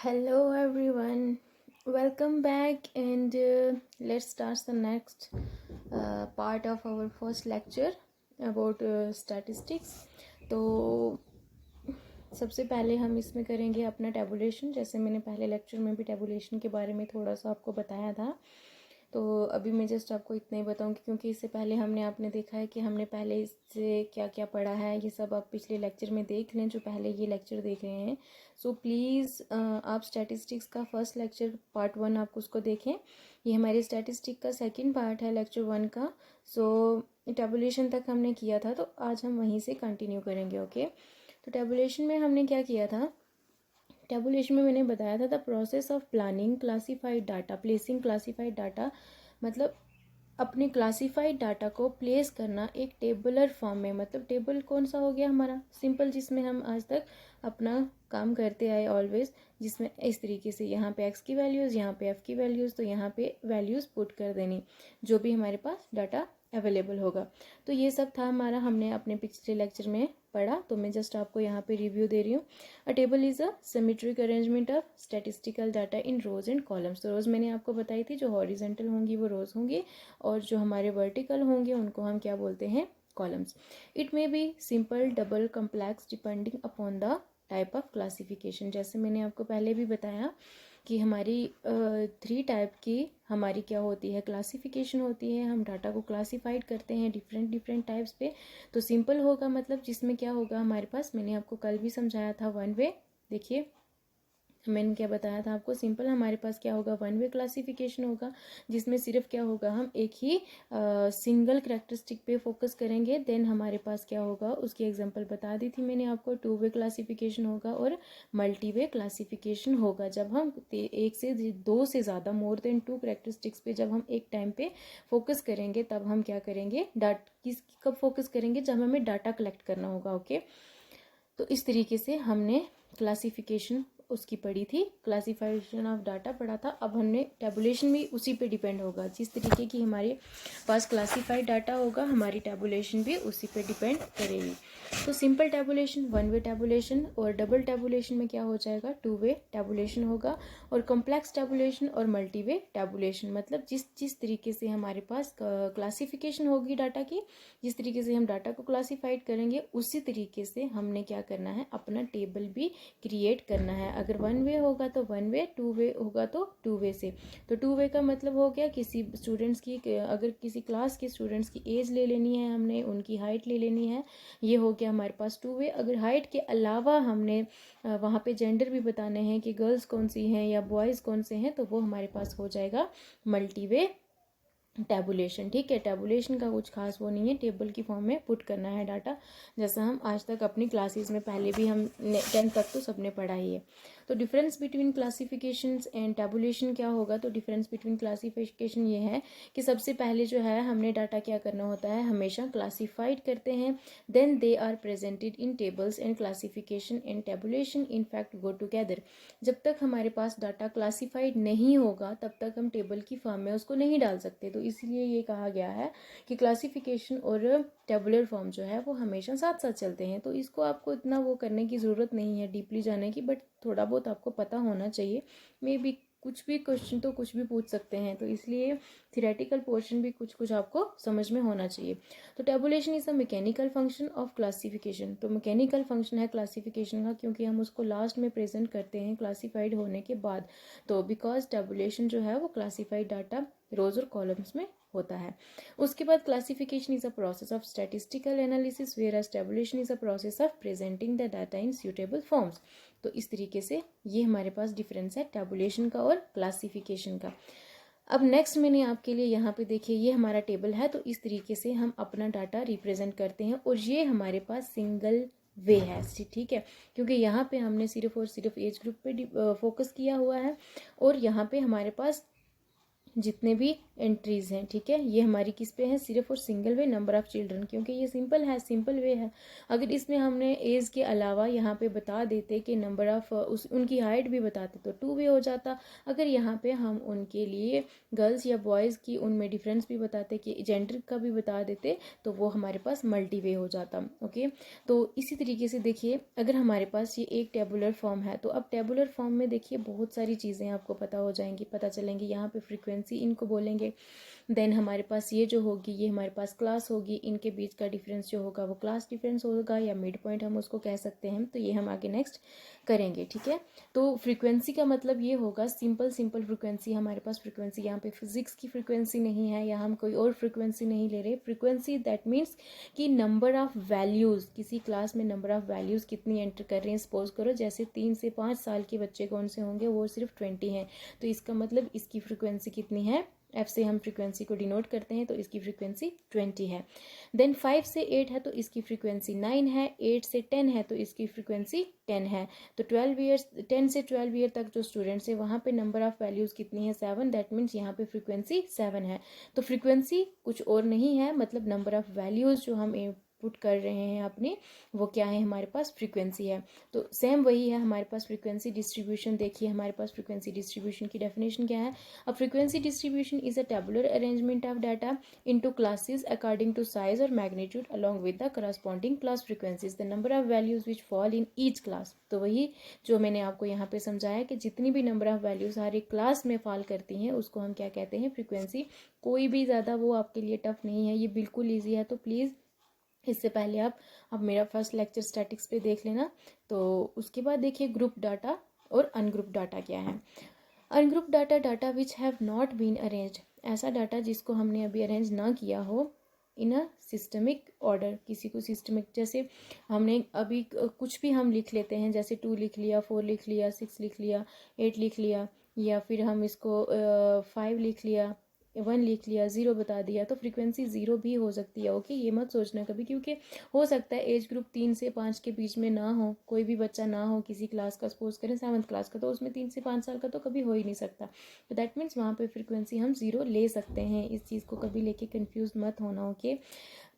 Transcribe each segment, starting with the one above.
Hello everyone, welcome back and let's start the next part of our first lecture about statistics. तो सबसे पहले हम इसमें करेंगे अपना टेबुलेशन। जैसे मैंने पहले लेक्चर में भी टेबुलेशन के बारे में थोड़ा सा आपको बताया था, तो अभी मैं जस्ट आपको इतना ही बताऊंगी क्योंकि इससे पहले आपने देखा है कि हमने पहले इससे क्या क्या पढ़ा है। ये सब आप पिछले लेक्चर में देख लें जो पहले ये लेक्चर देख रहे हैं। सो प्लीज़ आप स्टैटिस्टिक्स का फर्स्ट लेक्चर पार्ट 1 आप उसको देखें। ये हमारे स्टैटिस्टिक का सेकंड पार्ट है लेक्चर 1 का। सो टेबुलेशन तक हमने किया था, तो आज हम वहीं से कंटिन्यू करेंगे। ओके, तो टेबुलेशन में हमने क्या किया था। टेबुलेशन में मैंने बताया था the process of planning classified data, placing classified data, मतलब अपने क्लासिफाइड डाटा को प्लेस करना एक टेबुलर फॉर्म में। मतलब टेबल कौन सा हो गया हमारा, सिंपल, जिसमें हम आज तक अपना काम करते आए ऑलवेज, जिसमें इस तरीके से यहाँ पे एक्स की वैल्यूज़, यहाँ पे एफ की वैल्यूज़, तो यहाँ पे वैल्यूज़ पुट कर देनी जो भी हमारे पास डाटा अवेलेबल होगा। तो ये सब था हमारा, हमने अपने पिछले लेक्चर में पढ़ा। तो मैं जस्ट आपको यहाँ पे रिव्यू दे रही हूँ। A table is a symmetric arrangement of statistical data in rows and columns. तो रोज़ मैंने आपको बताई थी, जो हॉरिजेंटल होंगी वो रोज़ होंगी, और जो हमारे वर्टिकल होंगे उनको हम क्या बोलते हैं, columns. It may be simple, double, complex, depending upon the type of classification. जैसे मैंने आपको पहले भी बताया कि हमारी 3 टाइप की हमारी क्या होती है, क्लासिफिकेशन होती है। हम डाटा को क्लासिफाइड करते हैं डिफरेंट डिफरेंट टाइप्स पे। तो सिंपल होगा, मतलब जिसमें क्या होगा हमारे पास, मैंने आपको कल भी समझाया था, वन वे। देखिए मैंने क्या बताया था आपको, सिंपल हमारे पास क्या होगा, वन वे क्लासिफिकेशन होगा, जिसमें सिर्फ क्या होगा, हम एक ही सिंगल करेक्टरिस्टिक पे फोकस करेंगे। देन हमारे पास क्या होगा, उसकी एग्जांपल बता दी थी मैंने आपको, टू वे क्लासिफिकेशन होगा और मल्टी वे क्लासिफिकेशन होगा। जब हम एक से दो से ज़्यादा, मोर देन 2 करेक्टरिस्टिक्स पे जब हम एक टाइम पे फोकस करेंगे, तब हम क्या करेंगे, कब फोकस करेंगे, जब हमें डाटा कलेक्ट करना होगा। ओके, तो इस तरीके से हमने क्लासिफिकेशन उसकी पढ़ी थी, क्लासिफिकेशन ऑफ डाटा पढ़ा था। अब हमने टेबुलेशन भी उसी पे डिपेंड होगा, जिस तरीके की हमारे पास क्लासिफाइड डाटा होगा हमारी टेबुलेशन भी उसी पे डिपेंड करेगी। तो simple tabulation, one way tabulation, और डबल टेबुलेशन में क्या हो जाएगा, 2 वे टेबुलेशन होगा, और कॉम्प्लेक्स टेबुलेशन और मल्टी वे टेबुलेशन, मतलब जिस जिस तरीके से हमारे पास क्लासिफिकेशन होगी डाटा की, जिस तरीके से हम डाटा को क्लासिफाइड करेंगे, उसी तरीके से हमने क्या करना है, अपना टेबल भी क्रिएट करना है। अगर वन वे होगा तो वन वे, टू वे होगा तो टू वे से। तो टू वे का मतलब हो गया, किसी स्टूडेंट्स की, अगर किसी क्लास के स्टूडेंट्स की एज ले लेनी है हमने, उनकी हाइट ले लेनी है, ये हो गया हमारे पास टू वे। अगर हाइट के अलावा हमने वहाँ पे जेंडर भी बताने हैं कि गर्ल्स कौन सी हैं या बॉयज़ कौन से हैं, तो वो हमारे पास हो जाएगा मल्टी वे टेबुलेशन। ठीक है, टेबुलेशन का कुछ खास वो नहीं है, टेबल की फॉर्म में पुट करना है डाटा, जैसा हम आज तक अपनी क्लासेस में पहले भी हम 10th तक तो सबने पढ़ा ही है। तो difference between classifications and tabulation क्या होगा, तो डिफरेंस बिटवीन क्लासिफिकेशन ये है कि सबसे पहले जो है हमने डाटा क्या करना होता है, हमेशा क्लासिफाइड करते हैं, then they are presented in tables, and classification and tabulation in fact go together. जब तक हमारे पास डाटा क्लासिफाइड नहीं होगा तब तक हम टेबल की फॉर्म में उसको नहीं डाल सकते। तो इसलिए ये कहा गया है कि क्लासिफिकेशन और टेबुलर फॉर्म जो है वो हमेशा साथ साथ चलते हैं। तो इसको आपको इतना वो करने की ज़रूरत नहीं है, डीपली जाने की, बट थोड़ा बहुत आपको पता होना चाहिए। मे बी कुछ भी क्वेश्चन तो कुछ भी पूछ सकते हैं, तो इसलिए थियोरेटिकल पोर्शन भी कुछ कुछ आपको समझ में होना चाहिए। तो tabulation is a mechanical function of classification. तो मैकेनिकल फंक्शन है क्लासिफिकेशन का, क्योंकि हम उसको लास्ट में प्रेजेंट करते हैं क्लासिफाइड होने के बाद। तो बिकॉज टेबुलेशन जो है वो क्लासिफाइड डाटा रोज और कॉलम्स में होता है। उसके बाद classification is a process of statistical analysis, whereas tabulation is a process of presenting the data in suitable forms. तो इस तरीके से ये हमारे पास डिफरेंस है टेबुलेशन का और क्लासिफिकेशन का। अब नेक्स्ट मैंने आपके लिए यहाँ पे देखिए, ये हमारा टेबल है, तो इस तरीके से हम अपना डाटा रिप्रेजेंट करते हैं, और ये हमारे पास सिंगल वे है। ठीक है, क्योंकि यहाँ पे हमने सिर्फ और सिर्फ एज ग्रुप पे फोकस किया हुआ है, और यहाँ पे हमारे पास जितने भी एंट्रीज हैं, ठीक है। ये हमारी किस पे है, सिर्फ और single way number of children, क्योंकि ये सिंपल है, सिंपल वे है। अगर इसमें हमने एज के अलावा यहाँ पे बता देते कि नंबर ऑफ उनकी हाइट भी बताते तो 2 वे हो जाता। अगर यहाँ पे हम उनके लिए गर्ल्स या बॉयज़ की उनमें डिफरेंस भी बताते कि जेंडर का भी बता देते तो वो हमारे पास मल्टी वे हो जाता। ओके, तो इसी तरीके से देखिए, अगर हमारे पास ये एक टेबुलर फॉर्म है तो अब टेबुलर फॉर्म में देखिए बहुत सारी चीज़ें आपको पता हो जाएंगी, पता चलेंगी। यहाँ पे फ्रीक्वेंसी इनको बोलेंगे, देन हमारे पास ये जो होगी ये हमारे पास क्लास होगी, इनके बीच का डिफरेंस जो होगा वो क्लास डिफरेंस होगा या मिड पॉइंट हम उसको कह सकते हैं। तो ये हम आगे नेक्स्ट करेंगे, ठीक है। तो फ्रीक्वेंसी का मतलब ये होगा सिंपल सिंपल फ्रीक्वेंसी। हमारे पास फ्रीक्वेंसी यहाँ पे फिजिक्स की फ्रीक्वेंसी नहीं है या हम कोई और फ्रीक्वेंसी नहीं ले रहे। फ्रीक्वेंसी दैट मीन्स कि नंबर ऑफ वैल्यूज़, किसी क्लास में नंबर ऑफ वैल्यूज़ कितनी एंटर कर रहे हैं। सपोज करो जैसे 3 से 5 साल के बच्चे कौन से होंगे, वो सिर्फ 20 हैं, तो इसका मतलब इसकी फ्रीक्वेंसी कितनी है, एफ से हम फ्रीक्वेंसी को डिनोट करते हैं, तो इसकी फ्रीक्वेंसी 20 है। देन 5 से 8 है तो इसकी फ्रीक्वेंसी 9 है, 8 से 10 है तो इसकी फ्रीक्वेंसी 10 है। तो 12 ईयर्स, 10 से 12 ईयर तक जो स्टूडेंट्स है वहाँ पे नंबर ऑफ वैल्यूज़ कितनी है, 7, दैट मीन्स यहाँ पे फ्रीक्वेंसी 7 है। तो फ्रीक्वेंसी कुछ और नहीं है, मतलब नंबर ऑफ वैल्यूज़ जो हम पुट कर रहे हैं अपने, वो क्या है, हमारे पास फ्रीक्वेंसी है। तो सेम वही है हमारे पास फ्रीक्वेंसी डिस्ट्रीब्यूशन। देखिए हमारे पास फ्रीक्वेंसी डिस्ट्रीब्यूशन की डेफिनेशन क्या है। A frequency distribution is a tabular arrangement of data into classes according to size or magnitude along with the corresponding class frequencies, the number of values which fall in each class। तो वही जो मैंने आपको यहाँ पे समझाया कि जितनी भी नंबर ऑफ वैल्यूज हर एक क्लास में फॉल करती हैं उसको हम क्या कहते हैं, फ्रीक्वेंसी। कोई भी ज़्यादा वो आपके लिए टफ नहीं है, ये बिल्कुल ईजी है। तो प्लीज़ इससे पहले आप अब मेरा फर्स्ट लेक्चर स्टैटिक्स पे देख लेना। तो उसके बाद देखिए ग्रुप डाटा और अनग्रुप डाटा क्या है। Ungroup data, data which have not been arranged, ऐसा डाटा जिसको हमने अभी अरेंज ना किया हो इन अ सिस्टमिक ऑर्डर। किसी को सिस्टमिक, जैसे हमने अभी कुछ भी हम लिख लेते हैं, जैसे 2 लिख लिया, 4 लिख लिया, 6 लिख लिया, 8 लिख लिया, या फिर हम इसको 5 लिख लिया, 1 लिख लिया, 0 बता दिया, तो फ्रीक्वेंसी 0 भी हो सकती है। ओके, ये मत सोचना कभी, क्योंकि हो सकता है एज ग्रुप 3 से 5 के बीच में ना हो, कोई भी बच्चा ना हो किसी क्लास का, सपोज करें 7th क्लास का, तो उसमें 3 से 5 साल का तो कभी हो ही नहीं सकता। तो दैट मीन्स वहाँ पे फ्रीक्वेंसी हम 0 ले सकते हैं। इस चीज़ को कभी लेके कंफ्यूज मत होना। ओके,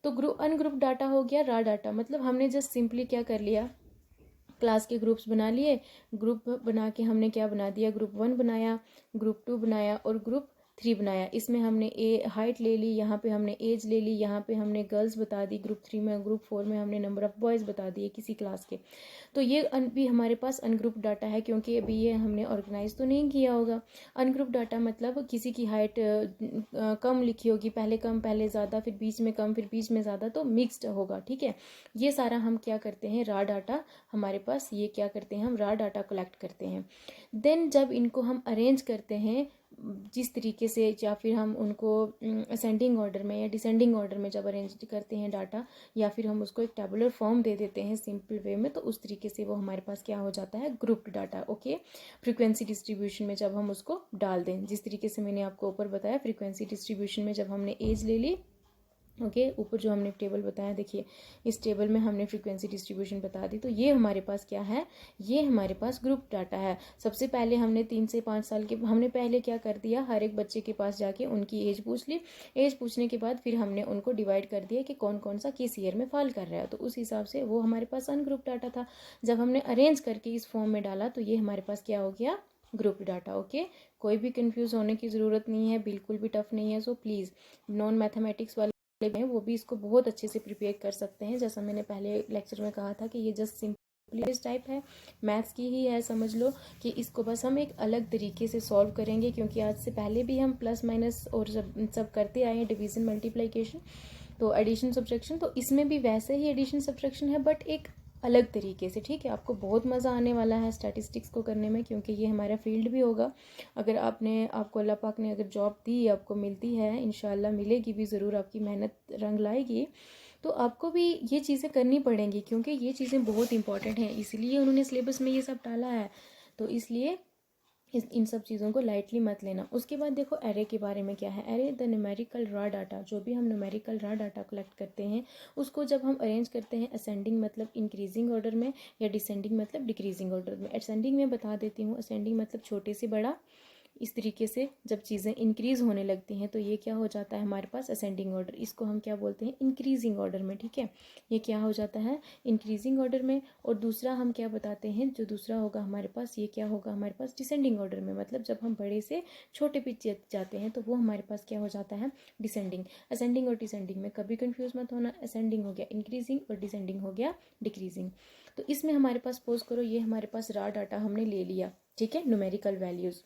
तो अनग्रुप डाटा हो गया रॉ डाटा, मतलब हमने जस्ट सिंपली क्या कर लिया, क्लास के ग्रुप्स बना लिए, ग्रुप बना के हमने क्या बना दिया, ग्रुप 1 बनाया, ग्रुप 2 बनाया और ग्रुप 3 बनाया। इसमें हमने हाइट ले ली, यहाँ पे हमने एज ले ली, यहाँ पे हमने गर्ल्स बता दी ग्रुप 3 में, ग्रुप 4 में हमने नंबर ऑफ बॉयज़ बता दिए किसी क्लास के। तो ये भी हमारे पास अनग्रुप डाटा है, क्योंकि अभी ये हमने ऑर्गेनाइज तो नहीं किया होगा। अनग्रुप डाटा मतलब किसी की हाइट कम लिखी होगी, पहले कम पहले ज़्यादा, फिर बीच में कम फिर बीच में ज़्यादा, तो मिक्स्ड होगा, ठीक है। ये सारा हम क्या करते हैं, रॉ डाटा हमारे पास, ये क्या करते हैं, हम रॉ डाटा कलेक्ट करते हैं। देन जब इनको हम अरेंज करते हैं जिस तरीके से, या फिर हम उनको असेंडिंग ऑर्डर में या डिसेंडिंग ऑर्डर में जब अरेंज करते हैं डाटा, या फिर हम उसको एक टेबुलर फॉर्म दे देते हैं सिंपल वे में, तो उस तरीके से वो हमारे पास क्या हो जाता है, grouped data. Okay, frequency distribution में जब हम उसको डाल दें, जिस तरीके से मैंने आपको ऊपर बताया, फ्रीक्वेंसी डिस्ट्रीब्यूशन में जब हमने एज ले ली, ओके, ऊपर जो हमने टेबल बताया, देखिए इस टेबल में हमने फ्रीक्वेंसी डिस्ट्रीब्यूशन बता दी। तो ये हमारे पास क्या है, ये हमारे पास ग्रुप डाटा है। सबसे पहले हमने 3 से 5 साल के, हमने पहले क्या कर दिया, हर एक बच्चे के पास जाके उनकी एज पूछ ली। एज पूछने के बाद फिर हमने उनको डिवाइड कर दिया कि कौन कौन सा किस ईयर में फॉल कर रहा है, तो उस हिसाब से वो हमारे पास अनग्रुप डाटा था। जब हमने अरेंज करके इस फॉर्म में डाला तो ये हमारे पास क्या हो गया, ग्रुप डाटा। ओके, कोई भी कंफ्यूज होने की ज़रूरत नहीं है, बिल्कुल भी टफ नहीं है। सो प्लीज़ नॉन मैथमेटिक्स वाले हैं वो भी इसको बहुत अच्छे से प्रिपेयर कर सकते हैं। जैसा मैंने पहले लेक्चर में कहा था कि ये जस्ट सिंपली इस टाइप है, मैथ्स की ही है, समझ लो कि इसको बस हम एक अलग तरीके से सॉल्व करेंगे, क्योंकि आज से पहले भी हम प्लस माइनस और सब करते आए हैं, डिवीज़न मल्टीप्लिकेशन, तो एडिशन सब्ट्रैक्शन, तो इसमें भी वैसे ही एडिशन सब्ट्रैक्शन है बट एक अलग तरीके से, ठीक है। आपको बहुत मज़ा आने वाला है स्टैटिस्टिक्स को करने में, क्योंकि ये हमारा फील्ड भी होगा। अगर आपको अल्लाह पाक ने अगर जॉब दी, आपको मिलती है, इंशाल्लाह मिलेगी भी ज़रूर, आपकी मेहनत रंग लाएगी, तो आपको भी ये चीज़ें करनी पड़ेंगी, क्योंकि ये चीज़ें बहुत इंपॉर्टेंट हैं, इसलिए उन्होंने सिलेबस में ये सब डाला है। तो इसलिए इन सब चीज़ों को लाइटली मत लेना। उसके बाद देखो एरे के बारे में क्या है। Array the numerical raw data, जो भी हम न्यूमेरिकल रॉ डाटा कलेक्ट करते हैं उसको जब हम अरेंज करते हैं असेंडिंग मतलब इंक्रीजिंग ऑर्डर में, या डिसेंडिंग मतलब डिक्रीजिंग ऑर्डर में। असेंडिंग में बता देती हूँ, असेंडिंग मतलब छोटे से बड़ा, इस तरीके से जब चीज़ें इंक्रीज़ होने लगती हैं तो ये क्या हो जाता है हमारे पास असेंडिंग ऑर्डर, इसको हम क्या बोलते हैं इंक्रीजिंग ऑर्डर में, ठीक है। ये क्या हो जाता है इंक्रीजिंग ऑर्डर में। और दूसरा हम क्या बताते हैं, जो दूसरा होगा हमारे पास, ये क्या होगा हमारे पास डिसेंडिंग ऑर्डर में, मतलब जब हम बड़े से छोटे पे जाते हैं तो वो हमारे पास क्या हो जाता है डिसेंडिंग। असेंडिंग और डिसेंडिंग में कभी कंफ्यूज मत होना, असेंडिंग हो गया इंक्रीजिंग और डिसेंडिंग हो गया डिक्रीजिंग। तो इसमें हमारे पास सपोज करो ये हमारे पास रॉ डाटा हमने ले लिया, ठीक है, न्यूमेरिकल वैल्यूज़।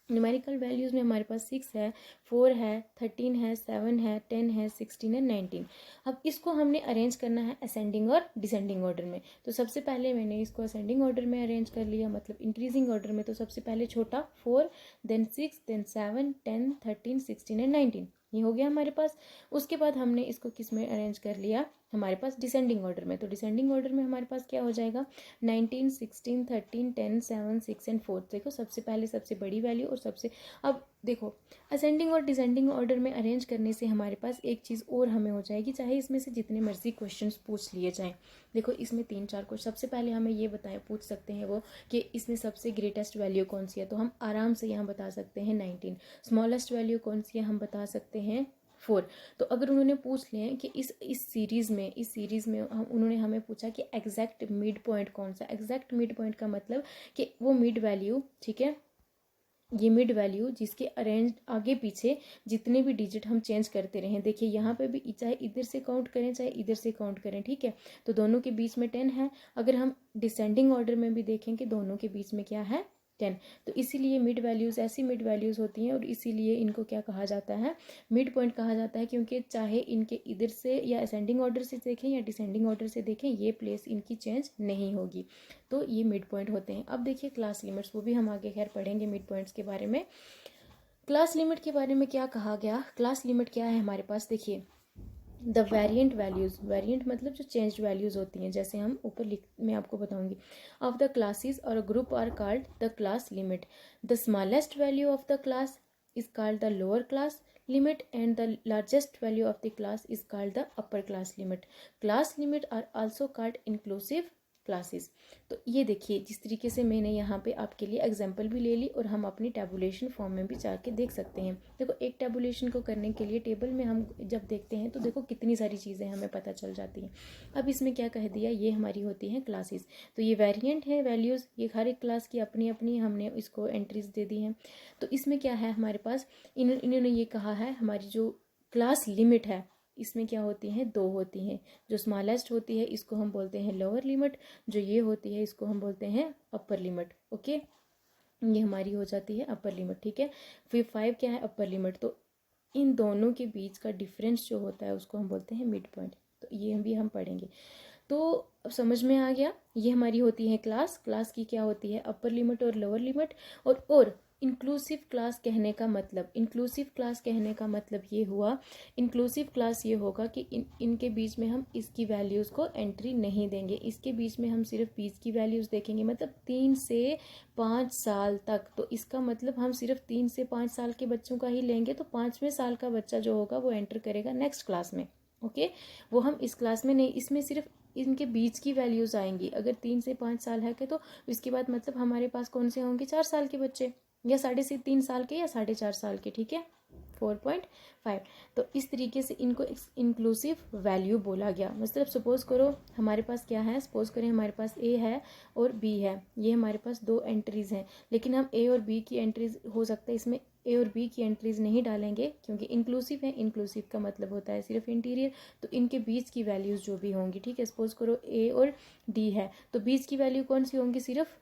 न्यूमेरिकल वैल्यूज़ में हमारे पास 6 है, 4 है, 13 है, 7 है, 10 है, 16 है, 19। अब इसको हमने अरेंज करना है असेंडिंग और डिसेंडिंग ऑर्डर में। तो सबसे पहले मैंने इसको असेंडिंग ऑर्डर में अरेंज कर लिया, मतलब इंक्रीजिंग ऑर्डर में। तो सबसे पहले छोटा 4, देन 6, देन 7, 10, 13, 16 एंड 19, ये हो गया हमारे पास। उसके बाद हमने इसको किस में अरेंज कर लिया, हमारे पास डिसेंडिंग ऑर्डर में। तो डिसेंडिंग ऑर्डर में हमारे पास क्या हो जाएगा 19, 16, 13, 10, 7, 6 एंड 4। देखो सबसे पहले सबसे बड़ी वैल्यू और सबसे, अब देखो असेंडिंग और डिसेंडिंग ऑर्डर में अरेंज करने से हमारे पास एक चीज़ और हमें हो जाएगी, चाहे इसमें से जितने मर्जी क्वेश्चंस पूछ लिए जाएं। देखो इसमें 3-4 क्वेश्चन, सबसे पहले हमें ये बताएं पूछ सकते हैं वो कि इसमें सबसे ग्रेटेस्ट वैल्यू कौन सी है, तो हम आराम से यहाँ बता सकते हैं 19। स्मॉलेस्ट वैल्यू कौन सी है, हम बता सकते हैं 4। तो अगर उन्होंने पूछ लिया कि इस सीरीज़ में उन्होंने हमें पूछा कि एग्जैक्ट मिड पॉइंट कौन सा, एग्जैक्ट मिड पॉइंट का मतलब कि वो मिड वैल्यू, ठीक है, ये मिड वैल्यू जिसके अरेंज आगे पीछे जितने भी डिजिट हम चेंज करते रहें। देखिए यहाँ पे भी चाहे इधर से काउंट करें चाहे इधर से काउंट करें, ठीक है, तो दोनों के बीच में 10 है। अगर हम डिसेंडिंग ऑर्डर में भी देखें कि दोनों के बीच में क्या है 10। तो इसीलिए मिड वैल्यूज़ ऐसी मिड वैल्यूज़ होती हैं और इसीलिए इनको क्या कहा जाता है मिड पॉइंट कहा जाता है, क्योंकि चाहे इनके इधर से या असेंडिंग ऑर्डर से देखें या डिसेंडिंग ऑर्डर से देखें ये प्लेस इनकी चेंज नहीं होगी। तो ये मिड पॉइंट होते हैं। अब देखिए क्लास लिमिट्स, वो भी हम आगे खैर पढ़ेंगे मिड पॉइंट्स के बारे में। क्लास लिमिट के बारे में क्या कहा गया, क्लास लिमिट क्या है हमारे पास, देखिए द वेरिएंट वैल्यूज़, वेरिएंट मतलब जो चेंज वैल्यूज़ होती हैं, जैसे हम ऊपर लिख मैं आपको बताऊंगी, ऑफ द क्लासेस और group are called the class limit. The smallest value of the class is called the lower class limit and the largest value of the class is called the upper class limit. Class limit are also called inclusive classes. तो ये देखिए जिस तरीके से मैंने यहाँ पे आपके लिए एग्जांपल भी ले ली और हम अपनी टेबुलेशन फॉर्म में भी जाके देख सकते हैं। देखो एक टेबुलेशन को करने के लिए टेबल में हम जब देखते हैं तो देखो कितनी सारी चीज़ें हमें पता चल जाती हैं। अब इसमें क्या कह दिया, ये हमारी होती हैं क्लासेस। तो ये वेरिएंट है वैल्यूज़, ये हर एक क्लास की अपनी अपनी हमने इसको एंट्रीज दे दी हैं। तो इसमें क्या है हमारे पास, इन्होंने ये कहा है हमारी जो क्लास लिमिट है इसमें क्या होती हैं, 2 होती हैं। जो स्मॉलेस्ट होती है इसको हम बोलते हैं लोअर लिमिट, जो ये होती है इसको हम बोलते हैं अपर लिमिट। ओके, ये हमारी हो जाती है अपर लिमिट, ठीक है। फिर 5 क्या है अपर लिमिट। तो इन दोनों के बीच का डिफरेंस जो होता है उसको हम बोलते हैं मिड पॉइंट। तो ये भी हम पढ़ेंगे। तो अब समझ में आ गया, ये हमारी होती है क्लास, क्लास की क्या होती है अपर लिमिट और लोअर लिमिट। और इंक्लूसिव क्लास कहने का मतलब, इंक्लूसिव क्लास कहने का मतलब ये हुआ, इंक्लूसिव क्लास ये होगा कि इनके बीच में हम इसकी वैल्यूज़ को एंट्री नहीं देंगे, इसके बीच में हम सिर्फ बीच की वैल्यूज़ देखेंगे, मतलब 3 से 5 साल तक। तो इसका मतलब हम सिर्फ 3 से 5 साल के बच्चों का ही लेंगे, तो 5वें साल का बच्चा जो होगा वो एंटर करेगा नेक्स्ट क्लास में। ओके, वो हम इस क्लास में नहीं, इसमें सिर्फ इनके बीच की वैल्यूज़ आएंगी। अगर 3 से 5 साल है के तो इसके बाद मतलब हमारे पास कौन से होंगे 4 साल के बच्चे, या 3.5 साल के या 4.5 साल के, ठीक है 4.5। तो इस तरीके से इनको इंक्लूसिव वैल्यू बोला गया। मतलब सपोज करो हमारे पास क्या है, सपोज करें हमारे पास ए है और बी है, ये हमारे पास 2 एंट्रीज हैं, लेकिन हम ए और बी की एंट्रीज हो सकता है इसमें ए और बी की एंट्रीज नहीं डालेंगे क्योंकि इंक्लूसिव है। इंक्लूसिव का मतलब होता है सिर्फ इंटीरियर, तो इनके बीच की वैल्यूज़ जो भी होंगी, ठीक है, सपोज करो ए और डी है तो बीच की वैल्यू कौन सी होंगी, सिर्फ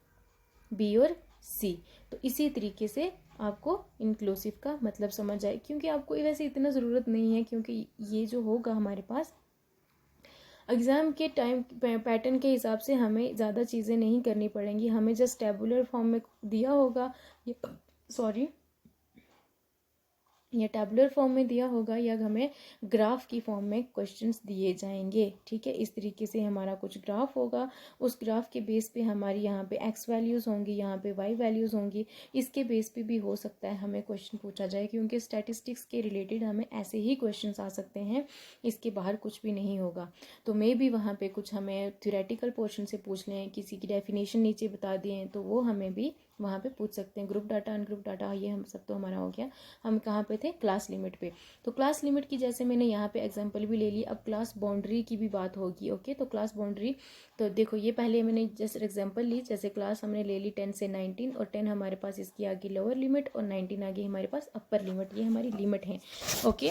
बी और सी। तो इसी तरीके से आपको इंक्लूसिव का मतलब समझ आए, क्योंकि आपको वैसे इतना ज़रूरत नहीं है, क्योंकि ये जो होगा हमारे पास एग्ज़ाम के टाइम पैटर्न के हिसाब से हमें ज़्यादा चीज़ें नहीं करनी पड़ेंगी, हमें जस्ट टेबुलर फॉर्म में दिया होगा, या टैबुलर फॉर्म में दिया होगा या हमें ग्राफ की फॉर्म में क्वेश्चंस दिए जाएंगे, ठीक है। इस तरीके से हमारा कुछ ग्राफ होगा, उस ग्राफ के बेस पे हमारी यहाँ पे एक्स वैल्यूज़ होंगी, यहाँ पे वाई वैल्यूज़ होंगी, इसके बेस पे भी हो सकता है हमें क्वेश्चन पूछा जाए, क्योंकि स्टैटिस्टिक्स के रिलेटेड हमें ऐसे ही क्वेश्चन आ सकते हैं, इसके बाहर कुछ भी नहीं होगा। तो मे भी वहाँ पर कुछ हमें थ्योरेटिकल पोर्शन से पूछ लें, किसी की डेफिनेशन नीचे बता दें, तो वो हमें भी वहाँ पे पूछ सकते हैं। ग्रुप डाटा, अनग्रुप डाटा, ये हम सब तो हमारा हो गया। हम कहाँ पे थे? क्लास लिमिट पे। तो क्लास लिमिट की जैसे मैंने यहाँ पे एग्जांपल भी ले ली, अब क्लास बाउंड्री की भी बात होगी। ओके, तो क्लास बाउंड्री, तो देखो ये पहले मैंने जैसे एग्जांपल ली, जैसे क्लास हमने ले ली 10 से 19, और 10 हमारे पास इसकी आ गई लोअर लिमिट और 19 आ गई हमारे पास अपर लिमिट। ये हमारी लिमिट है। ओके,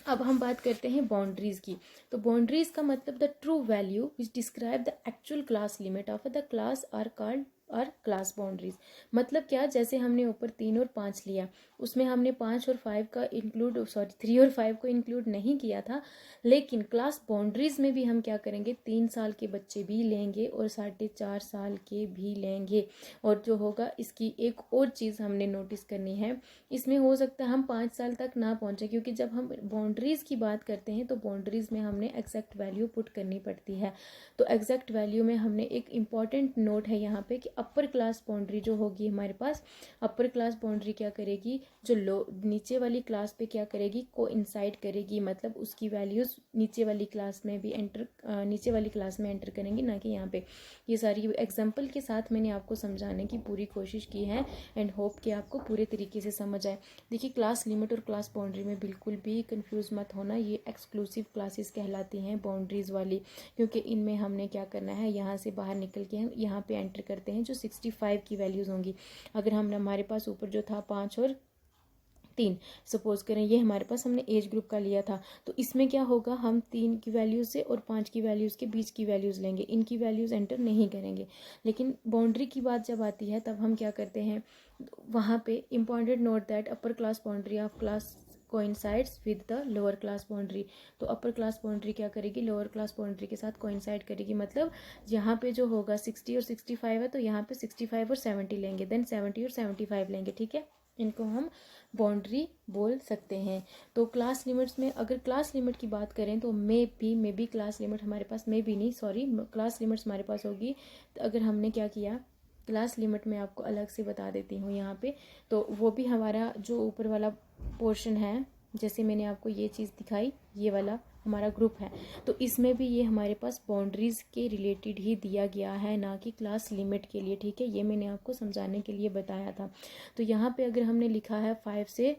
अब हम बात करते हैं बाउंड्रीज की। तो बाउंड्रीज का मतलब the true value which describe the actual class limit of the class are called और क्लास बाउंड्रीज। मतलब क्या, जैसे हमने ऊपर 3 और 5 लिया, उसमें हमने 5 और 5 का इंक्लूड, सॉरी 3 और 5 को इंक्लूड नहीं किया था, लेकिन क्लास बाउंड्रीज में भी हम क्या करेंगे, 3 साल के बच्चे भी लेंगे और 4.5 साल के भी लेंगे। और जो होगा, इसकी एक और चीज़ हमने नोटिस करनी है, इसमें हो सकता है हम 5 साल तक ना पहुंचे, क्योंकि जब हम बाउंड्रीज की बात करते हैं तो बाउंड्रीज में हमने एग्जैक्ट वैल्यू पुट करनी पड़ती है। तो एग्जैक्ट वैल्यू में हमने एक इम्पॉर्टेंट नोट है यहाँ पे कि अपर क्लास बाउंड्री जो होगी हमारे पास, अपर क्लास बाउंड्री क्या करेगी, जो नीचे वाली क्लास पे क्या करेगी, कोइंसाइड करेगी, मतलब उसकी वैल्यूज नीचे वाली क्लास में भी नीचे वाली क्लास में एंटर करेंगी, ना कि यहाँ पे। ये सारी एग्जाम्पल के साथ मैंने आपको समझाने की पूरी कोशिश की है, एंड होप कि आपको पूरे तरीके से समझ आए। देखिए, क्लास लिमिट और क्लास बाउंड्री में बिल्कुल भी कंफ्यूज मत होना, ये एक्सक्लूसिव क्लासेस कहलाती हैं बाउंड्रीज वाली, क्योंकि इनमें हमने क्या करना है, यहाँ से बाहर निकल के हम यहाँ पे एंटर करते हैं जो 65 की वैल्यूज़ होंगी। अगर हम हमारे पास ऊपर जो था 5 और 3, सपोज करें ये हमारे पास हमने एज ग्रुप का लिया था, तो इसमें क्या होगा, हम 3 की वैल्यूज़ से और 5 की वैल्यूज़ के बीच की वैल्यूज़ लेंगे, इनकी वैल्यूज़ एंटर नहीं करेंगे। लेकिन बाउंड्री की बात जब आती है तब हम क्या करते हैं, वहाँ पे important note that upper class boundary of class coincides with the lower class boundary. तो अपर क्लास बाउंड्री क्या करेगी, लोअर क्लास बाउंड्री के साथ कोइंसाइड करेगी। मतलब यहाँ पे जो होगा 60 और 65 है, तो यहाँ पे 65 और 70 लेंगे, देन 70 और 75 लेंगे। ठीक है, इनको हम बाउंड्री बोल सकते हैं। तो क्लास लिमिट्स में अगर क्लास लिमिट की बात करें तो मे बी क्लास लिमिट हमारे पास, मे बी नहीं, सॉरी, क्लास लिमिट्स हमारे पास होगी। तो अगर हमने क्या किया, क्लास लिमिट में आपको अलग से बता देती हूँ यहाँ पे, तो वो भी हमारा जो ऊपर वाला पोर्शन है, जैसे मैंने आपको ये चीज़ दिखाई, ये वाला हमारा ग्रुप है, तो इसमें भी ये हमारे पास बाउंड्रीज के रिलेटेड ही दिया गया है, ना कि क्लास लिमिट के लिए। ठीक है, ये मैंने आपको समझाने के लिए बताया था। तो यहाँ पे अगर हमने लिखा है 5 से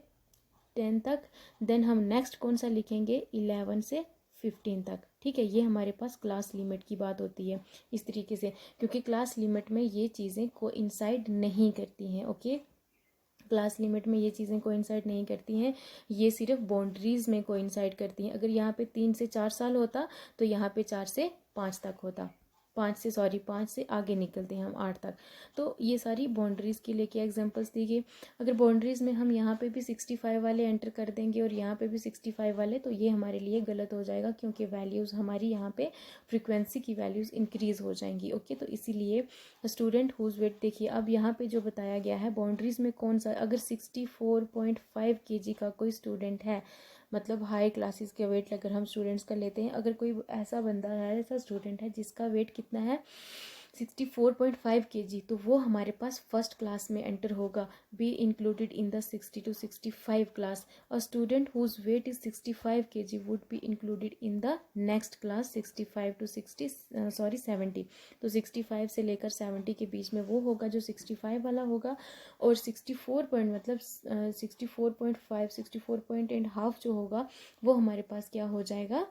10 तक, देन हम नेक्स्ट कौन सा लिखेंगे, 11 से 15 तक। ठीक है, ये हमारे पास क्लास लिमिट की बात होती है इस तरीके से, क्योंकि क्लास लिमिट में ये चीज़ें कोइंसाइड नहीं करती हैं। ओके, क्लास लिमिट में ये चीज़ें कोइंसाइड नहीं करती हैं, ये सिर्फ बाउंड्रीज में कोइंसाइड करती हैं। अगर यहाँ पे 3 से 4 साल होता तो यहाँ पे 4 से 5 तक होता, 5 से आगे निकलते हैं हम 8 तक। तो ये सारी बाउंड्रीज के लेके एग्जांपल्स दी गई। अगर बाउंड्रीज में हम यहाँ पे भी 65 वाले एंटर कर देंगे और यहाँ पे भी 65 वाले, तो ये हमारे लिए गलत हो जाएगा, क्योंकि वैल्यूज़ हमारी यहाँ पे फ्रीक्वेंसी की वैल्यूज़ इंक्रीज हो जाएंगी। ओके, तो इसीलिए स्टूडेंट हुज वेट, देखिए अब यहाँ पे जो बताया गया है बाउंड्रीज में कौन सा, अगर 64.5 kg का कोई स्टूडेंट है, मतलब हाई क्लासेस के वेट अगर हम स्टूडेंट्स का लेते हैं, अगर कोई ऐसा बंदा है, ऐसा स्टूडेंट है जिसका वेट कितना है 64.5 kg, तो वो हमारे पास फर्स्ट क्लास में एंटर होगा, be included in the 60 to 65 class. A student whose weight is 65 kg would be included in the next class 65 to 70। तो 65 से लेकर 70 के बीच में वो होगा जो 65 वाला होगा, और 64 पॉइंट मतलब 64.5 64.5 जो होगा वो हमारे पास क्या हो जाएगा,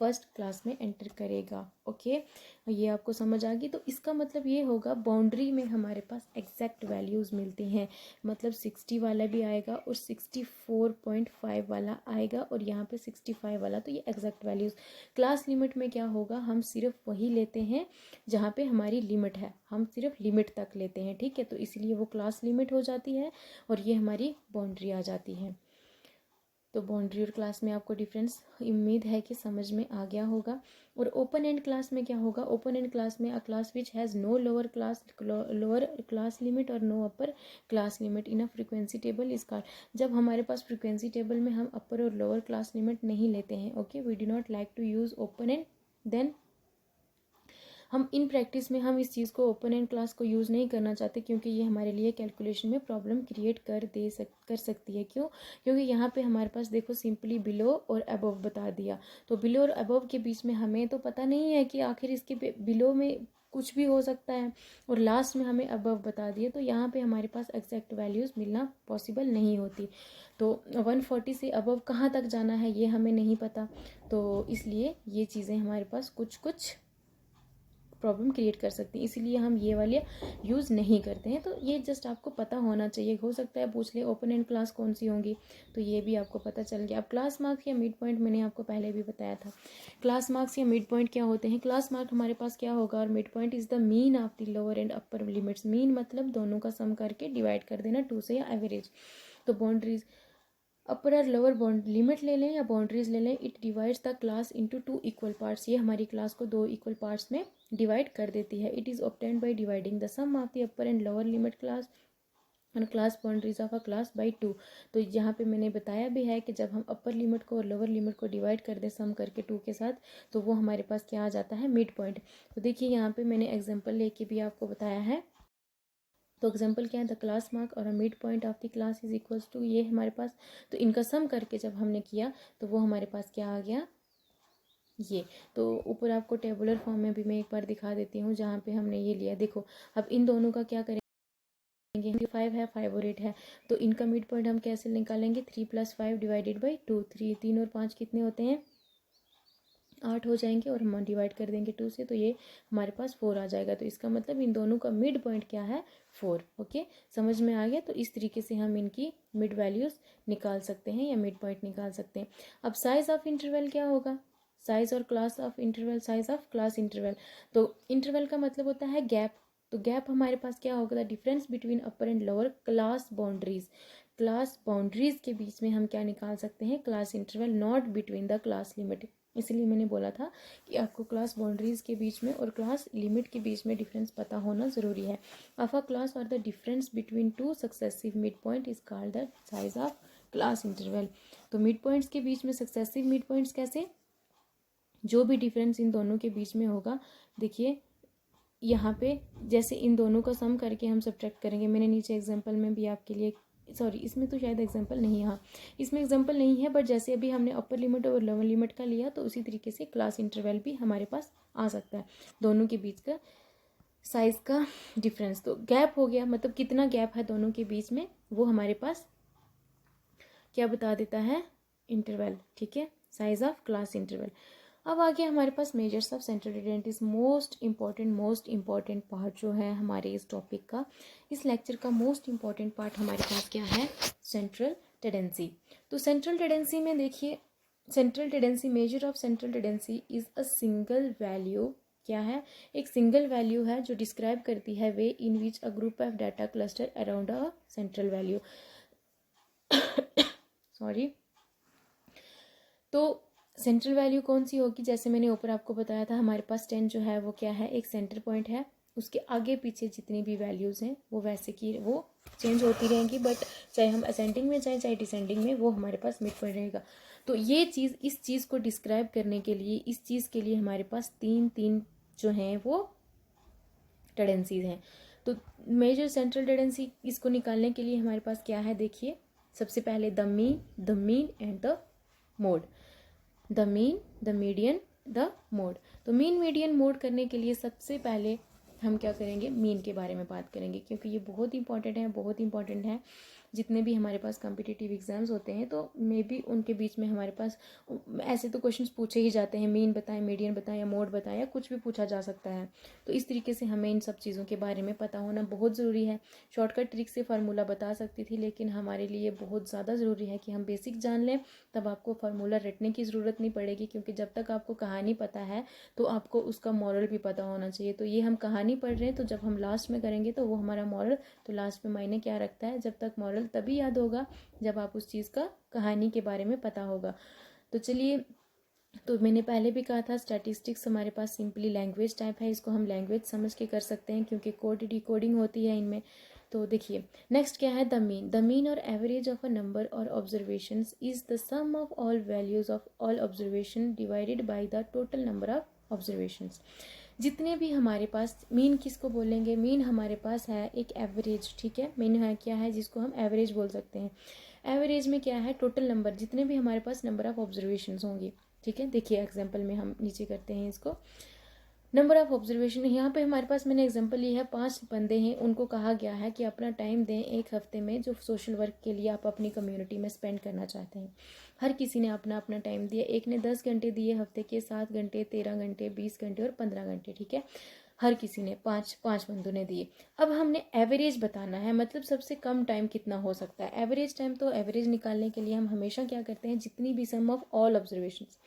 फर्स्ट क्लास में एंटर करेगा। ओके, ये आपको समझ आ गई। तो इसका मतलब ये होगा बाउंड्री में हमारे पास एग्जैक्ट वैल्यूज़ मिलती हैं, मतलब 60 वाला भी आएगा और 64.5 वाला आएगा और यहाँ पे 65 वाला, तो ये एग्जैक्ट वैल्यूज़। क्लास लिमिट में क्या होगा, हम सिर्फ वही लेते हैं जहाँ पे हमारी लिमिट है, हम सिर्फ लिमिट तक लेते हैं। ठीक है, तो इसलिए वो क्लास लिमिट हो जाती है और ये हमारी बाउंड्री आ जाती है। तो बाउंड्री और क्लास में आपको डिफरेंस उम्मीद है कि समझ में आ गया होगा। और ओपन एंड क्लास में क्या होगा, ओपन एंड क्लास में a class which has no lower class limit और no upper class limit in a frequency table is called. जब हमारे पास फ्रीक्वेंसी टेबल में हम अपर और लोअर क्लास लिमिट नहीं लेते हैं, okay, we do not like to use open end, then हम इन प्रैक्टिस में हम इस चीज़ को ओपन एंड क्लास को यूज़ नहीं करना चाहते, क्योंकि ये हमारे लिए कैलकुलेशन में प्रॉब्लम क्रिएट कर सकती है। क्यों, क्योंकि यहाँ पे हमारे पास देखो सिंपली बिलो और अबव बता दिया, तो बिलो और अबव के बीच में हमें तो पता नहीं है कि आखिर इसके बिलो में कुछ भी हो सकता है, और लास्ट में हमें अबव बता दिए, तो यहाँ पे हमारे पास एग्जैक्ट वैल्यूज़ मिलना पॉसिबल नहीं होती। तो 140 से अबव कहाँ तक जाना है ये हमें नहीं पता, तो इसलिए ये चीज़ें हमारे पास कुछ कुछ प्रॉब्लम क्रिएट कर सकती हैं, इसीलिए हम ये वाले यूज़ नहीं करते हैं। तो ये जस्ट आपको पता होना चाहिए, हो सकता है पूछ ले ओपन एंड क्लास कौन सी होंगी, तो ये भी आपको पता चल गया। अब क्लास मार्क्स या मिड पॉइंट मैंने आपको पहले भी बताया था। क्लास मार्क्स या मिड पॉइंट क्या होते हैं? क्लास मार्क हमारे पास क्या होगा, और mid point is the mean of the lower and upper limits. Mean मतलब दोनों का सम करके डिवाइड कर देना 2 से, या एवरेज। तो बाउंड्रीज अपर और लोअर बाउंड लिमिट ले लें या बाउंड्रीज ले लें, it divides the class into 2 equal parts. ये हमारी क्लास को 2 इक्वल पार्ट्स में डिवाइड कर देती है। It is obtained by dividing the sum of the upper and lower limit class and class boundaries of a class by 2। तो यहाँ पे मैंने बताया भी है कि जब हम अपर लिमिट को और लोअर लिमिट को डिवाइड कर दें सम करके 2 के साथ, तो वो हमारे पास क्या आ जाता है, मिड पॉइंट। तो देखिए यहाँ पे मैंने एग्जाम्पल लेके भी आपको बताया है। तो एग्जाम्पल क्या है, द क्लास मार्क और mid point of the class is equals to, ये हमारे पास, तो इनका सम करके जब हमने किया तो वो हमारे पास क्या आ गया, ये। तो ऊपर आपको टेबुलर फॉर्म में भी मैं एक बार दिखा देती हूँ जहाँ पे हमने ये लिया। देखो अब इन दोनों का क्या करेंगे, 5 है, 5 और 8 है, तो इनका मिड पॉइंट हम कैसे निकालेंगे, 3 + 5 डिवाइडेड बाई 2। 3 और 5 कितने होते हैं, 8 हो जाएंगे, और हम डिवाइड कर देंगे 2 से, तो ये हमारे पास 4 आ जाएगा। तो इसका मतलब इन दोनों का मिड पॉइंट क्या है, 4। ओके, समझ में आ गया। तो इस तरीके से हम इनकी मिड वैल्यूज़ निकाल सकते हैं या मिड पॉइंट निकाल सकते हैं। अब साइज़ ऑफ इंटरवल क्या होगा, साइज और class of interval, size of class interval. तो इंटरवल का मतलब होता है गैप। तो गैप हमारे पास क्या होगा, the difference between upper and lower class boundaries. Class boundaries के बीच में हम क्या निकाल सकते हैं, class interval, not between the class limit. इसलिए मैंने बोला था कि आपको क्लास बाउंड्रीज के बीच में और क्लास लिमिट के बीच में डिफरेंस पता होना ज़रूरी है। ऑफ अ क्लास और the difference between 2 successive mid point is called the size of class interval. तो मिड पॉइंट्स के बीच में सक्सेसिव मिड पॉइंट्स कैसे, जो भी डिफरेंस इन दोनों के बीच में होगा, देखिए यहाँ पे जैसे इन दोनों का सम करके हम सब्ट्रैक्ट करेंगे। मैंने नीचे एग्जांपल में भी आपके लिए, सॉरी इसमें तो शायद एग्जांपल नहीं है, हाँ इसमें एग्जांपल नहीं है, बट जैसे अभी हमने अपर लिमिट और लोअर लिमिट का लिया, तो उसी तरीके से क्लास इंटरवल भी हमारे पास आ सकता है, दोनों के बीच का साइज़ का डिफरेंस। तो गैप हो गया, मतलब कितना गैप है दोनों के बीच में, वो हमारे पास क्या बता देता है, इंटरवल। ठीक है, साइज ऑफ क्लास इंटरवल। अब आगे हमारे पास measures of central tendencies, most important part जो है हमारे इस टॉपिक का, इस लेक्चर का मोस्ट इंपॉर्टेंट पार्ट हमारे पास क्या है, सेंट्रल टेंडेंसी। तो सेंट्रल टेंडेंसी में देखिए, central tendency, measure of central tendency is a single value, क्या है, एक सिंगल वैल्यू है जो डिस्क्राइब करती है way in which a group of data cluster around a central value. Sorry, तो सेंट्रल वैल्यू कौन सी होगी, जैसे मैंने ऊपर आपको बताया था, हमारे पास 10 जो है वो क्या है, एक सेंटर पॉइंट है, उसके आगे पीछे जितनी भी वैल्यूज़ हैं वो वैसे की वो चेंज होती रहेंगी, बट चाहे हम असेंडिंग में जाएं चाहे डिसेंडिंग में, वो हमारे पास मिड पॉइंट रहेगा। तो ये चीज़, इस चीज़ को डिस्क्राइब करने के लिए, इस चीज़ के लिए हमारे पास तीन जो हैं वो टेंडेंसीज हैं। तो मेजर सेंट्रल टेंडेंसी, इसको निकालने के लिए हमारे पास क्या है, देखिए सबसे पहले the mean and the mode. The mean, the median, the mode. तो मीन मीडियन मोड करने के लिए सबसे पहले हम क्या करेंगे, मीन के बारे में बात करेंगे, क्योंकि ये बहुत इंपॉर्टेंट है। जितने भी हमारे पास कॉम्पिटिटिव एग्जाम्स होते हैं, तो मे बी उनके बीच में हमारे पास ऐसे तो क्वेश्चंस पूछे ही जाते हैं, मीन बताएं, मीडियन बताएं, या मोड बताएं, या कुछ भी पूछा जा सकता है। तो इस तरीके से हमें इन सब चीज़ों के बारे में पता होना बहुत ज़रूरी है। शॉर्टकट ट्रिक से फार्मूला बता सकती थी, लेकिन हमारे लिए बहुत ज़्यादा ज़रूरी है कि हम बेसिक जान लें, तब आपको फार्मूला रटने की ज़रूरत नहीं पड़ेगी, क्योंकि जब तक आपको कहानी पता है तो आपको उसका मॉरल भी पता होना चाहिए। तो ये हम कहानी पढ़ रहे हैं, तो जब हम लास्ट में करेंगे तो वो हमारा मॉरल, तो लास्ट में मायने क्या रखता है, जब तक मॉरल तभी याद होगा जब आप उस चीज़ का कहानी के बारे में पता होगा। तो चलिए, तो मैंने पहले भी कहा था स्टैटिस्टिक्स हमारे पास सिंपली लैंग्वेज टाइप है, इसको हम लैंग्वेज समझ के कर सकते हैं, क्योंकि कोड डिकोडिंग होती है इनमें। तो देखिए नेक्स्ट क्या है, द मीन और एवरेज ऑफ अ नंबर और observations is the sum of all values of all observation divided by the total number of observations. जितने भी हमारे पास, मीन किसको बोलेंगे, मीन हमारे पास है एक एवरेज। ठीक है, मीन है क्या है, जिसको हम एवरेज बोल सकते हैं। एवरेज में क्या है, टोटल नंबर, जितने भी हमारे पास नंबर ऑफ ऑब्जर्वेशंस होंगे। ठीक है, देखिए एग्जाम्पल में हम नीचे करते हैं इसको। नंबर ऑफ ऑब्जर्वेशन, यहाँ पे हमारे पास मैंने एग्जांपल लिया है 5 बंदे हैं, उनको कहा गया है कि अपना टाइम दें एक हफ्ते में जो सोशल वर्क के लिए आप अपनी कम्युनिटी में स्पेंड करना चाहते हैं। हर किसी ने अपना अपना टाइम दिया, एक ने 10 घंटे दिए हफ्ते के, 7 घंटे, 13 घंटे, 20 घंटे और 15 घंटे, ठीक है। हर किसी ने पाँच पाँच बंदों ने दिए। अब हमने एवरेज बताना है, मतलब सबसे कम टाइम कितना हो सकता है एवरेज टाइम। तो एवरेज निकालने के लिए हम हमेशा क्या करते हैं, जितनी भी sum of all observations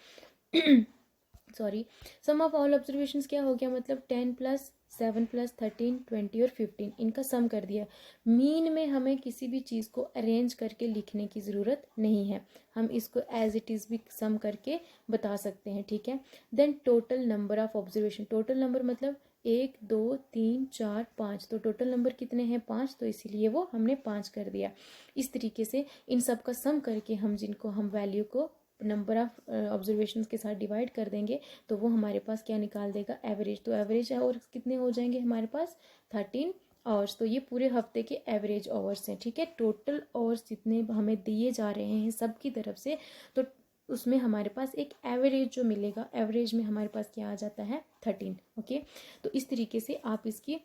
sorry sum of all observations क्या हो गया, मतलब 10 + 7 + 13 20 और 15, इनका सम कर दिया। मीन में हमें किसी भी चीज़ को अरेंज करके लिखने की ज़रूरत नहीं है, हम इसको एज इट इज़ भी सम करके बता सकते हैं, ठीक है। Then total number of observation, total number मतलब 1 2 3 4 5, तो टोटल नंबर कितने हैं 5, तो इसीलिए वो हमने 5 कर दिया। इस तरीके से इन सब का सम करके हम जिनको हम वैल्यू को नंबर ऑफ ऑब्जर्वेशंस के साथ डिवाइड कर देंगे तो वो हमारे पास क्या निकाल देगा, एवरेज। तो एवरेज आवर्स कितने हो जाएंगे हमारे पास 13 आवर्स। तो ये पूरे हफ्ते के एवरेज आवर्स हैं, ठीक है। टोटल आवर्स जितने हमें दिए जा रहे हैं सब की तरफ से, तो उसमें हमारे पास एक एवरेज जो मिलेगा, एवरेज में हमारे पास क्या आ जाता है 13, ओके। तो इस तरीके से आप इसकी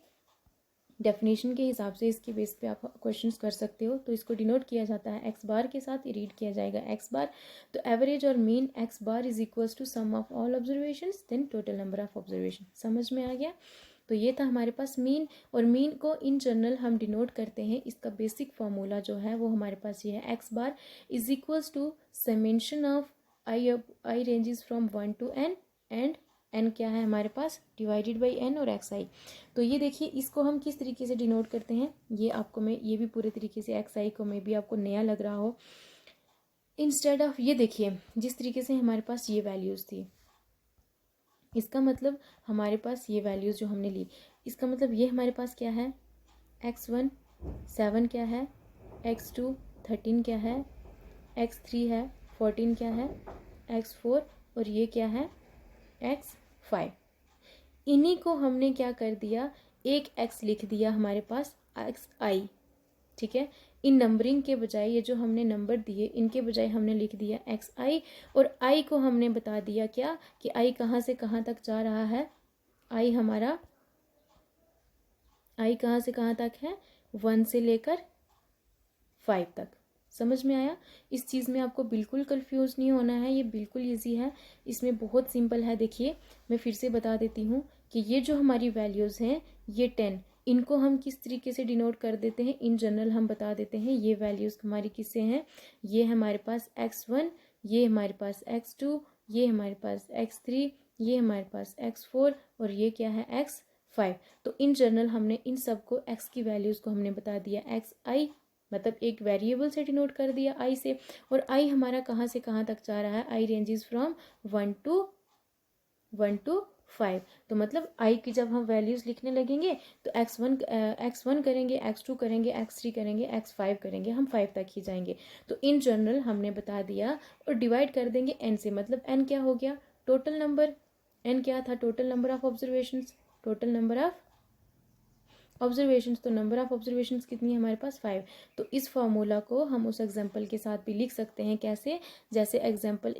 डेफिनेशन के हिसाब से इसके बेस पे आप क्वेश्चंस कर सकते हो। तो इसको डिनोट किया जाता है एक्स बार के साथ, रीड किया जाएगा एक्स बार। तो एवरेज और mean x bar is equals to sum of all observations then total number of observation. समझ में आ गया। तो ये था हमारे पास मीन, और मीन को इन जनरल हम डिनोट करते हैं, इसका बेसिक फार्मूला जो है वो हमारे पास ये है, x bar is equals to summation of i ranges from 1 to n and n क्या है हमारे पास डिवाइडेड बाई n और xi। तो ये देखिए इसको हम किस तरीके से डिनोट करते हैं, ये आपको मैं ये भी पूरे तरीके से xi को मैं भी आपको नया लग रहा हो। इंस्टेड ऑफ ये देखिए जिस तरीके से हमारे पास ये वैल्यूज़ थी, इसका मतलब हमारे पास ये वैल्यूज़ जो हमने ली, इसका मतलब ये हमारे पास क्या है, x1 7 क्या है, x2 13 क्या है, x3 है 14 क्या है, x4 और ये क्या है x5। इन्हीं को हमने क्या कर दिया, एक x लिख दिया हमारे पास xi, ठीक है। इन नंबरिंग के बजाय ये जो हमने नंबर दिए इनके बजाय हमने लिख दिया xi, और i को हमने बता दिया क्या कि i कहाँ से कहाँ तक जा रहा है, i हमारा i कहाँ से कहाँ तक है 1 से लेकर 5 तक। समझ में आया। इस चीज़ में आपको बिल्कुल कंफ्यूज नहीं होना है, ये बिल्कुल इजी है, इसमें बहुत सिंपल है। देखिए मैं फिर से बता देती हूँ कि ये जो हमारी वैल्यूज़ हैं ये 10, इनको हम किस तरीके से डिनोट कर देते हैं, इन जनरल हम बता देते हैं ये वैल्यूज़ हमारी किससे हैं, ये हमारे पास x1, ये हमारे पास x2, ये हमारे पास x3, ये हमारे पास x4 और ये क्या है x5। तो इन जनरल हमने इन सबको x की वैल्यूज़ को हमने बता दिया xi, मतलब एक वेरिएबल से डिनोट कर दिया आई से, और आई हमारा कहाँ से कहाँ तक जा रहा है, आई रेंजेस फ्रॉम 1 to 5। तो मतलब आई की जब हम वैल्यूज़ लिखने लगेंगे तो x1 करेंगे, x2 करेंगे, x3 करेंगे, x5 करेंगे, हम 5 तक ही जाएंगे। तो इन जनरल हमने बता दिया, और डिवाइड कर देंगे n से, मतलब n क्या हो गया टोटल नंबर, n क्या था total number of observations, total number of observations. तो नंबर ऑफ ऑब्जर्वेशंस कितनी है हमारे पास 5। तो इस फार्मूला को हम उस एग्जांपल के साथ भी लिख सकते हैं, कैसे, जैसे एग्जांपल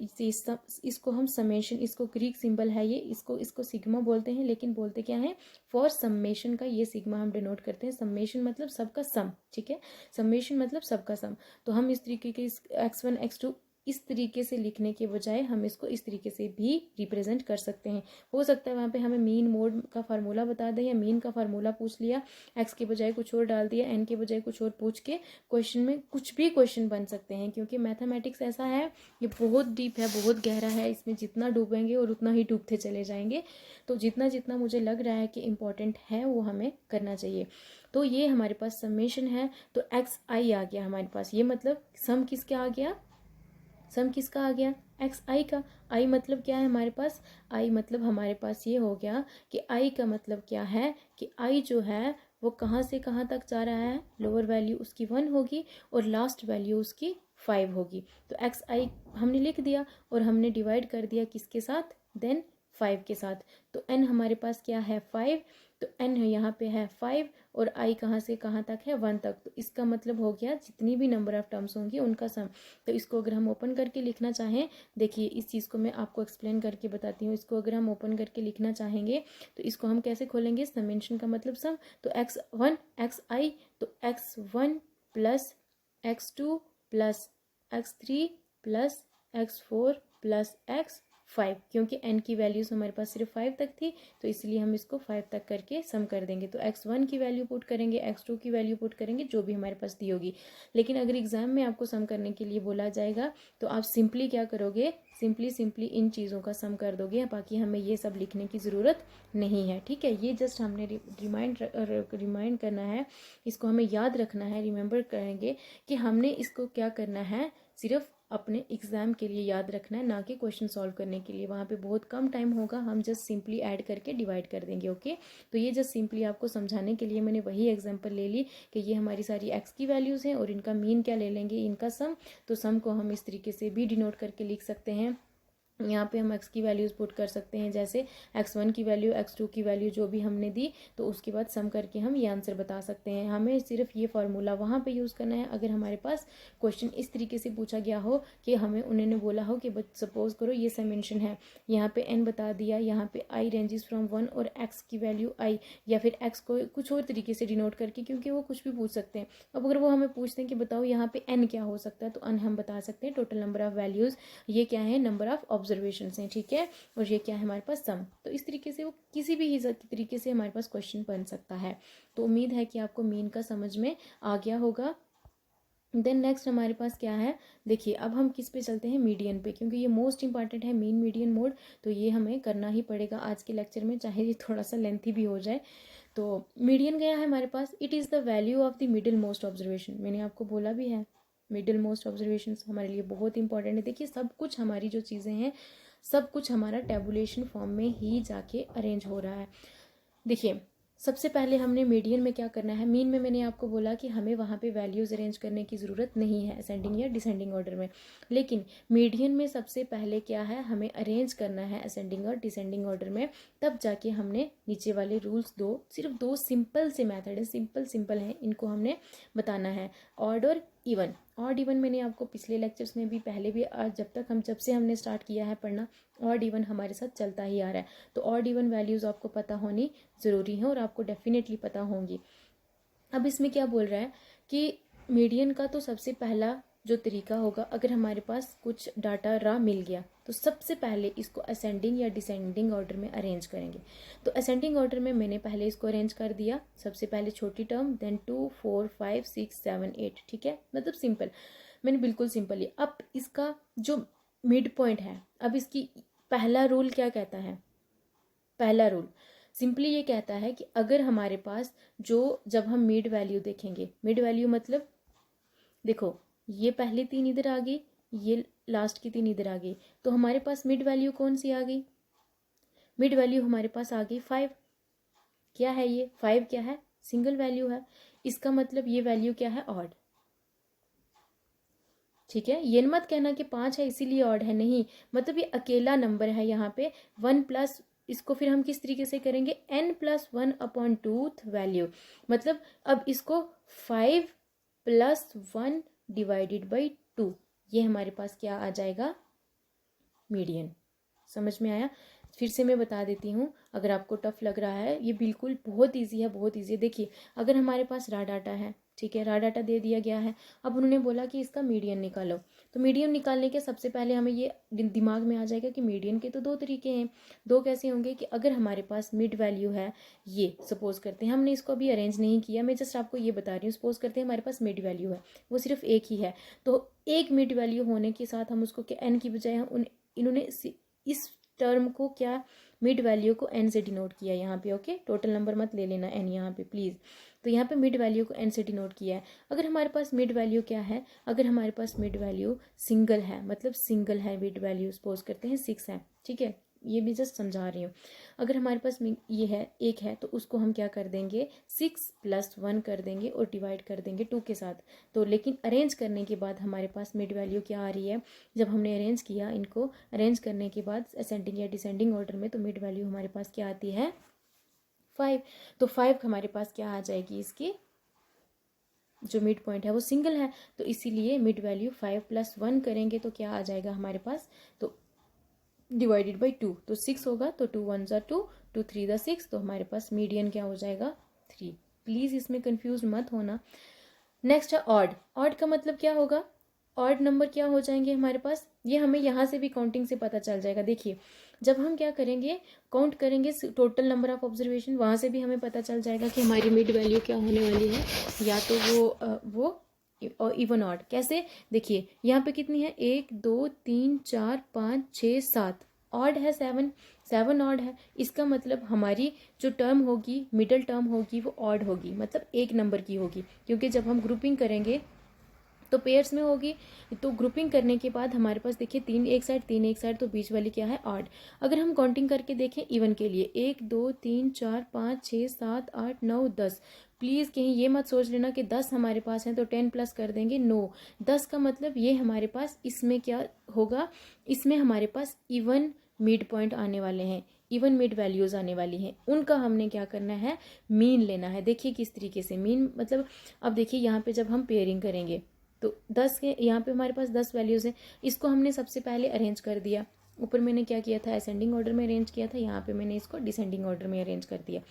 इसको हम समेशन, इसको ग्रीक सिंबल है ये, इसको सिग्मा बोलते हैं, लेकिन बोलते क्या है, फॉर समेशन का ये सिग्मा हम डिनोट करते हैं। समेशन मतलब सबका सम, ठीक है, समेशन मतलब सबका सम। तो हम इस तरीके के x1 x2 इस तरीके से लिखने के बजाय हम इसको इस तरीके से भी रिप्रेजेंट कर सकते हैं। हो सकता है वहाँ पे हमें मीन मोड का फार्मूला बता दें, या मीन का फार्मूला पूछ लिया, एक्स के बजाय कुछ और डाल दिया, एन के बजाय कुछ और पूछ के क्वेश्चन में कुछ भी क्वेश्चन बन सकते हैं, क्योंकि मैथमेटिक्स ऐसा है, ये बहुत डीप है, बहुत गहरा है, इसमें जितना डूबेंगे और उतना ही डूबते चले जाएंगे। तो जितना जितना मुझे लग रहा है कि इम्पोर्टेंट है वो हमें करना चाहिए। तो ये हमारे पास समेशन है, तो एक्स आई आ गया हमारे पास, ये मतलब सम किसका आ गया, सम किसका आ गया एक्स आई का। आई मतलब क्या है हमारे पास, आई मतलब हमारे पास ये हो गया कि आई का मतलब क्या है कि आई जो है वो कहाँ से कहाँ तक जा रहा है, लोअर वैल्यू उसकी 1 होगी और लास्ट वैल्यू उसकी 5 होगी। तो एक्स आई हमने लिख दिया और हमने डिवाइड कर दिया किसके साथ, देन 5 के साथ। तो n हमारे पास क्या है 5, तो n यहाँ पे है 5 और i कहाँ से कहाँ तक है 1 तक। तो इसका मतलब हो गया जितनी भी नंबर ऑफ टर्म्स होंगी उनका सम। तो इसको अगर हम ओपन करके लिखना चाहें, देखिए इस चीज़ को मैं आपको एक्सप्लेन करके बताती हूँ। इसको अगर हम ओपन करके लिखना चाहेंगे तो इसको हम कैसे खोलेंगे, समेशन का मतलब सम। तो x1 xi, तो x1 plus x2 plus x3 plus x4 plus x5, क्योंकि n की वैल्यूज़ हमारे पास सिर्फ 5 तक थी तो इसलिए हम इसको 5 तक करके सम कर देंगे। तो x1 की वैल्यू पुट करेंगे, x2 की वैल्यू पुट करेंगे, जो भी हमारे पास दी होगी। लेकिन अगर एग्जाम में आपको सम करने के लिए बोला जाएगा तो आप सिंपली क्या करोगे, सिंपली इन चीज़ों का सम कर दोगे, बाकी हमें ये सब लिखने की ज़रूरत नहीं है। ठीक है, ये जस्ट हमने रिमाइंड करना है, इसको हमें याद रखना है, रिमेंबर करेंगे कि हमने इसको क्या करना है, सिर्फ अपने एग्ज़ाम के लिए याद रखना है, ना कि क्वेश्चन सॉल्व करने के लिए। वहाँ पे बहुत कम टाइम होगा, हम जस्ट सिंपली ऐड करके डिवाइड कर देंगे। ओके, तो ये जस्ट सिंपली आपको समझाने के लिए मैंने वही एग्जांपल ले ली कि ये हमारी सारी एक्स की वैल्यूज़ हैं और इनका मीन क्या ले लेंगे, इनका सम। तो सम को हम इस तरीके से भी डिनोट करके लिख सकते हैं। यहाँ पे हम x की वैल्यूज़ पुट कर सकते हैं, जैसे x1 की वैल्यू, x2 की वैल्यू जो भी हमने दी, तो उसके बाद सम करके हम ये आंसर बता सकते हैं। हमें सिर्फ ये फार्मूला वहाँ पे यूज़ करना है। अगर हमारे पास क्वेश्चन इस तरीके से पूछा गया हो कि हमें उन्होंने बोला हो कि सपोज करो ये समेशन है, यहाँ पे n बता दिया, यहाँ पे i रेंजेस फ्रॉम 1 और x की वैल्यू i, या फिर x को कुछ और तरीके से डिनोट करके, क्योंकि वो कुछ भी पूछ सकते हैं। अब अगर वो हमें पूछते हैं कि बताओ यहाँ पे n क्या हो सकता है, तो n हम बता सकते हैं टोटल नंबर ऑफ वैल्यूज़, ये क्या है नंबर ऑफ ऑब्जर्वेशन हैं। ठीक है, और ये क्या है हमारे पास सम। तो इस तरीके से वो किसी भी तरीके से हमारे पास क्वेश्चन बन सकता है। तो उम्मीद है कि आपको मीन का समझ में आ गया होगा। देन नेक्स्ट हमारे पास क्या है, देखिए अब हम किस पे चलते हैं, मीडियन पे, क्योंकि ये मोस्ट इंपॉर्टेंट है मीन मीडियन मोड। तो ये हमें करना ही पड़ेगा आज के लेक्चर में, चाहे ये थोड़ा सा लेंथी भी हो जाए। तो मीडियन गया है हमारे पास, it is the value of the middle most observation. मैंने आपको बोला भी है मिडिल मोस्ट ऑब्जर्वेशन हमारे लिए बहुत इंपॉर्टेंट है। देखिए सब कुछ हमारी जो चीज़ें हैं, सब कुछ हमारा टेबुलेशन फॉर्म में ही जाके अरेंज हो रहा है। देखिए सबसे पहले हमने मीडियन में क्या करना है, मीन में मैंने आपको बोला कि हमें वहाँ पे वैल्यूज़ अरेंज करने की ज़रूरत नहीं है असेंडिंग या डिसेंडिंग ऑर्डर में। लेकिन मीडियन में सबसे पहले क्या है, हमें अरेंज करना है असेंडिंग और डिसेंडिंग ऑर्डर में। तब जाके हमने नीचे वाले रूल्स सिर्फ दो सिंपल से मेथड है, सिंपल हैं, इनको हमने बताना है। ऑड और इवन, ऑड इवन मैंने आपको पिछले लेक्चर्स में भी, पहले भी, आज जब से हमने स्टार्ट किया है पढ़ना, ऑड इवन हमारे साथ चलता ही आ रहा है। तो ऑड इवन वैल्यूज़ आपको पता होनी ज़रूरी है और आपको डेफिनेटली पता होंगी। अब इसमें क्या बोल रहा है कि मीडियन का तो सबसे पहला जो तरीका होगा, अगर हमारे पास कुछ डाटा रा मिल गया तो सबसे पहले इसको असेंडिंग या डिसेंडिंग ऑर्डर में अरेंज करेंगे। तो असेंडिंग ऑर्डर में मैंने पहले इसको अरेंज कर दिया, सबसे पहले छोटी टर्म, देन 2 4 5 6 7 8। ठीक है, मतलब सिंपल, मैंने बिल्कुल सिंपल ही। अब इसका जो मिड पॉइंट है, अब इसकी पहला रूल क्या कहता है, पहला रूल सिंपली ये कहता है कि अगर हमारे पास जब हम मिड वैल्यू देखेंगे, मिड वैल्यू मतलब देखो ये पहली 3 इधर आ गई, ये लास्ट की 3 इधर आ गई, तो हमारे पास मिड वैल्यू कौन सी आ गई, मिड वैल्यू हमारे पास आ गई 5। क्या है ये 5, क्या है सिंगल वैल्यू है, इसका मतलब ये वैल्यू क्या है ऑड। ठीक है, ये मत कहना कि 5 है इसीलिए ऑड है, नहीं, मतलब ये अकेला नंबर है यहाँ पे 1 प्लस, इसको फिर हम किस तरीके से करेंगे, n+1/2 वैल्यू, मतलब अब इसको 5 + 1 डिवाइडेड बाई 2, ये हमारे पास क्या आ जाएगा, मीडियन। समझ में आया, फिर से मैं बता देती हूँ, अगर आपको टफ लग रहा है, ये बिल्कुल बहुत इजी है, बहुत इजी है। देखिए अगर हमारे पास रा डाटा है, ठीक है, रा डाटा दे दिया गया है, अब उन्होंने बोला कि इसका मीडियन निकालो, तो मीडियन निकालने के सबसे पहले हमें ये दिमाग में आ जाएगा कि मीडियन के तो दो तरीके हैं। दो कैसे होंगे कि अगर हमारे पास मिड वैल्यू है, ये सपोज करते हैं, हमने इसको अभी अरेंज नहीं किया, मैं जस्ट आपको ये बता रही हूँ, सपोज करते हैं हमारे पास मिड वैल्यू है, वो सिर्फ एक ही है, तो एक मिड वैल्यू होने के साथ हम उसको एन की बजाय इन्होंने इस टर्म को क्या, मिड वैल्यू को एन से डिनोट किया यहाँ पे। ओके, टोटल नंबर मत ले लेना एन यहाँ पे प्लीज़। तो यहाँ पे मिड वैल्यू को एन से डिनोट किया है। अगर हमारे पास मिड वैल्यू क्या है, अगर हमारे पास मिड वैल्यू सिंगल है, मतलब सिंगल है मिड वैल्यू, सपोज करते हैं 6 है, ठीक है, ये भी जस्ट समझा रही हूँ। अगर हमारे पास ये है एक है तो उसको हम क्या कर देंगे 6 + 1 कर देंगे और डिवाइड कर देंगे 2 के साथ। तो लेकिन अरेंज करने के बाद हमारे पास मिड वैल्यू क्या आ रही है, जब हमने अरेंज किया, इनको अरेंज करने के बाद असेंडिंग या डिसेंडिंग ऑर्डर में, तो मिड वैल्यू हमारे पास क्या आती है 5। तो 5 हमारे पास क्या आ जाएगी, इसकी जो मिड पॉइंट है वो सिंगल है, तो इसीलिए मिड वैल्यू 5 + 1 करेंगे तो क्या आ जाएगा हमारे पास, तो डिवाइडेड बाई 2, तो 6 होगा, तो 2 1 ज़ा 2, 2 3 ज़ा 6, तो हमारे पास मीडियन क्या हो जाएगा 3। प्लीज़ इसमें कंफ्यूज मत होना। नेक्स्ट है ऑड। ऑड का मतलब क्या होगा, ऑड नंबर क्या हो जाएंगे हमारे पास, ये हमें यहाँ से भी काउंटिंग से पता चल जाएगा। देखिए जब हम क्या करेंगे, काउंट करेंगे टोटल नंबर ऑफ ऑब्जर्वेशन, वहाँ से भी हमें पता चल जाएगा कि हमारी मिड वैल्यू क्या होने वाली है, या तो वो और इवन ऑड। कैसे, देखिए यहाँ पे कितनी है 1 2 3 4 5 6 7, ऑड है 7, 7 ऑड है। इसका मतलब हमारी जो टर्म होगी, मिडल टर्म होगी, वो ऑड होगी, मतलब एक नंबर की होगी, क्योंकि जब हम ग्रुपिंग करेंगे तो पेयर्स में होगी। तो ग्रुपिंग करने के बाद हमारे पास देखिए 3 एक साइड 3 एक साइड, तो बीच वाली क्या है ऑड। अगर हम काउंटिंग करके देखें इवन के लिए 1 2 3 4 5 6 7 8 9 10, प्लीज़ कहीं ये मत सोच लेना कि 10 हमारे पास हैं तो 10 प्लस कर देंगे, नो। 10 का मतलब ये हमारे पास इसमें क्या होगा, इसमें हमारे पास इवन मिड पॉइंट आने वाले हैं, इवन मिड वैल्यूज आने वाली हैं, उनका हमने क्या करना है, मीन लेना है। देखिए किस तरीके से मीन, मतलब अब देखिए यहाँ पे जब हम पेयरिंग करेंगे तो 10 के यहाँ पे हमारे पास 10 वैल्यूज़ हैं, इसको हमने सबसे पहले अरेंज कर दिया। ऊपर मैंने क्या किया था, असेंडिंग ऑर्डर में अरेंज किया था, यहाँ पे मैंने इसको डिसेंडिंग ऑर्डर में अरेंज कर दिया।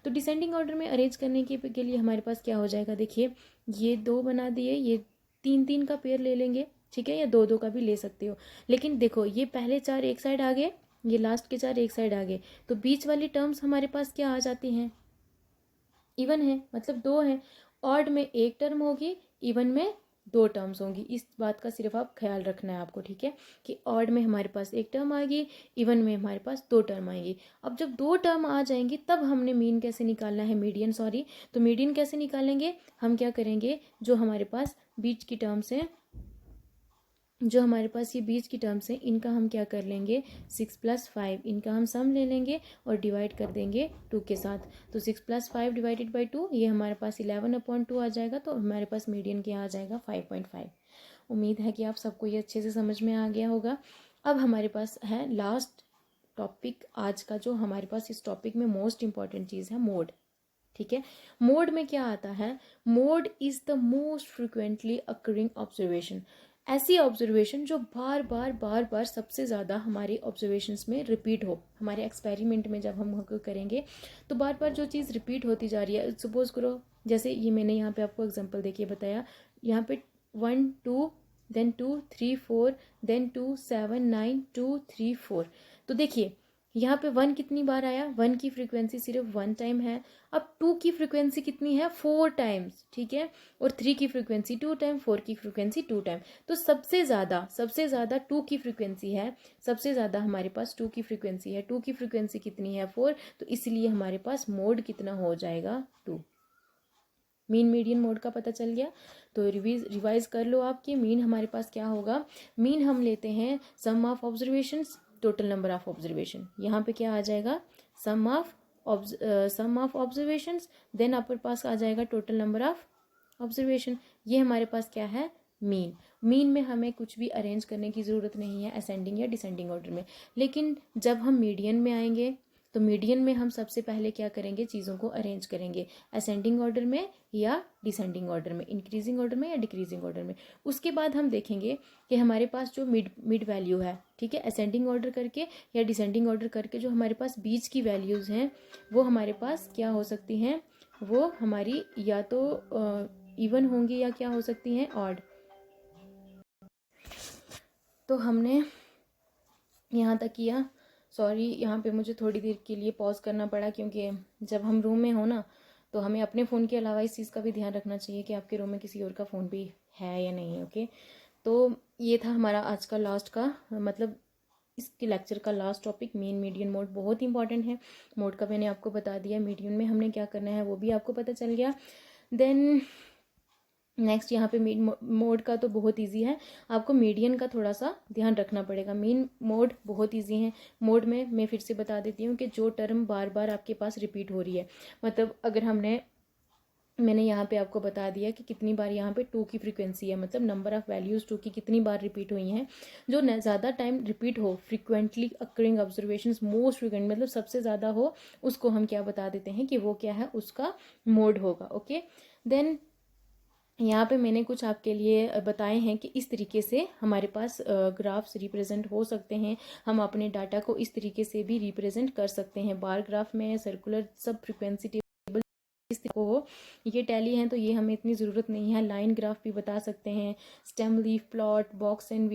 तो डिसेंडिंग ऑर्डर में अरेंज करने के लिए हमारे पास क्या हो जाएगा, देखिए ये 2 बना दिए, ये 3 3 का पेयर ले लेंगे, ठीक है, या 2 2 का भी ले सकते हो। लेकिन देखो ये पहले 4 एक साइड आ गए, ये लास्ट के 4 एक साइड आ गए, तो बीच वाली टर्म्स हमारे पास क्या आ जाती हैं, इवन है, मतलब 2 है। ऑड में एक टर्म होगी, इवन में 2 टर्म्स होंगी। इस बात का सिर्फ आप ख्याल रखना है आपको, ठीक है, कि ऑड में हमारे पास एक टर्म आएगी, इवन में हमारे पास 2 टर्म आएगी। अब जब 2 टर्म आ जाएंगी तब हमने मीन कैसे निकालना है, मीडियन सॉरी, तो मीडियन कैसे निकालेंगे, हम क्या करेंगे, जो हमारे पास बीच की टर्म्स हैं, जो हमारे पास ये बीच की टर्म्स हैं, इनका हम क्या कर लेंगे 6 + 5, इनका हम सम ले लेंगे और डिवाइड कर देंगे 2 के साथ। तो 6 + 5 डिवाइडेड बाई 2, ये हमारे पास 11/2 आ जाएगा, तो हमारे पास मीडियन क्या आ जाएगा 5.5। उम्मीद है कि आप सबको ये अच्छे से समझ में आ गया होगा। अब हमारे पास है लास्ट टॉपिक आज का, जो हमारे पास इस टॉपिक में मोस्ट इंपॉर्टेंट चीज़ है, मोड। ठीक है, मोड में क्या आता है, mode is the most frequently occurring observation. ऐसी ऑब्जर्वेशन जो बार बार सबसे ज़्यादा हमारी ऑब्जर्वेशंस में रिपीट हो। हमारे एक्सपेरिमेंट में जब हम करेंगे तो बार बार जो चीज़ रिपीट होती जा रही है, सपोज करो जैसे ये मैंने यहाँ पे आपको एग्जांपल देके बताया, यहाँ पे 1 2 देन 2 3 4 देन 2 7 9 2 3 4, तो देखिए यहाँ पे 1 कितनी बार आया, 1 की फ्रीक्वेंसी सिर्फ 1 टाइम है। अब 2 की फ्रीक्वेंसी कितनी है, 4 टाइम्स, ठीक है, और 3 की फ्रीक्वेंसी 2 टाइम, 4 की फ्रीक्वेंसी 2 टाइम। तो सबसे ज़्यादा 2 की फ्रीक्वेंसी है, सबसे ज़्यादा हमारे पास 2 की फ्रीक्वेंसी है। 2 की फ्रीक्वेंसी कितनी है 4, तो इसलिए हमारे पास मोड कितना हो जाएगा 2। मीन मीडियन मोड का पता चल गया, तो रिवाइज कर लो आपकी। मीन हमारे पास क्या होगा, मीन हम लेते हैं sum of observations, total number of observation. यहाँ पे क्या आ जाएगा, सम ऑफ ऑब्जर्वेशंस, देन आपके पास आ जाएगा टोटल नंबर ऑफ ऑब्जर्वेशन। ये हमारे पास क्या है, मीन। मीन में हमें कुछ भी अरेंज करने की ज़रूरत नहीं है असेंडिंग या डिसेंडिंग ऑर्डर में। लेकिन जब हम मीडियन में आएंगे तो मीडियन में हम सबसे पहले क्या करेंगे, चीज़ों को अरेंज करेंगे असेंडिंग ऑर्डर में या डिसेंडिंग ऑर्डर में, इंक्रीजिंग ऑर्डर में या डिक्रीजिंग ऑर्डर में। उसके बाद हम देखेंगे कि हमारे पास जो मिड वैल्यू है, ठीक है, असेंडिंग ऑर्डर करके या डिसेंडिंग ऑर्डर करके जो हमारे पास बीच की वैल्यूज़ हैं वो हमारे पास क्या हो सकती हैं, वो हमारी या तो इवन होंगी या क्या हो सकती हैं, ऑड। तो हमने यहाँ तक किया। सॉरी, यहाँ पे मुझे थोड़ी देर के लिए पॉज करना पड़ा, क्योंकि जब हम रूम में हो ना तो हमें अपने फ़ोन के अलावा इस चीज़ का भी ध्यान रखना चाहिए कि आपके रूम में किसी और का फ़ोन भी है या नहीं है। ओके, तो ये था हमारा आज का लास्ट का, मतलब इसके लेक्चर का last topic, mean median mode. बहुत इंपॉर्टेंट है, मोड का मैंने आपको बता दिया, मीडियन में हमने क्या करना है वो भी आपको पता चल गया। देन नेक्स्ट यहाँ पे मीन मोड का तो बहुत इजी है, आपको मीडियन का थोड़ा सा ध्यान रखना पड़ेगा। मीन मोड बहुत इजी है। मोड में मैं फिर से बता देती हूँ कि जो टर्म बार बार आपके पास रिपीट हो रही है, मतलब अगर मैंने यहाँ पे आपको बता दिया कि कितनी बार यहाँ पे टू की फ्रीक्वेंसी है, मतलब नंबर ऑफ वैल्यूज़ टू की कितनी बार रिपीट हुई हैं, जो ज़्यादा टाइम रिपीट हो, frequently occurring observations, most frequent मतलब सबसे ज़्यादा हो, उसको हम क्या बता देते हैं कि वो क्या है, उसका मोड होगा। ओके, देन यहाँ पे मैंने कुछ आपके लिए बताए हैं कि इस तरीके से हमारे पास ग्राफ्स रिप्रेजेंट हो सकते हैं। हम अपने डाटा को इस तरीके से भी रिप्रेजेंट कर सकते हैं, बार ग्राफ में, सर्कुलर, सब फ्रिक्वेंसी टेबल को हो। ये टैली हैं तो ये हमें इतनी ज़रूरत नहीं है। लाइन ग्राफ भी बता सकते हैं, stem leaf plot, box and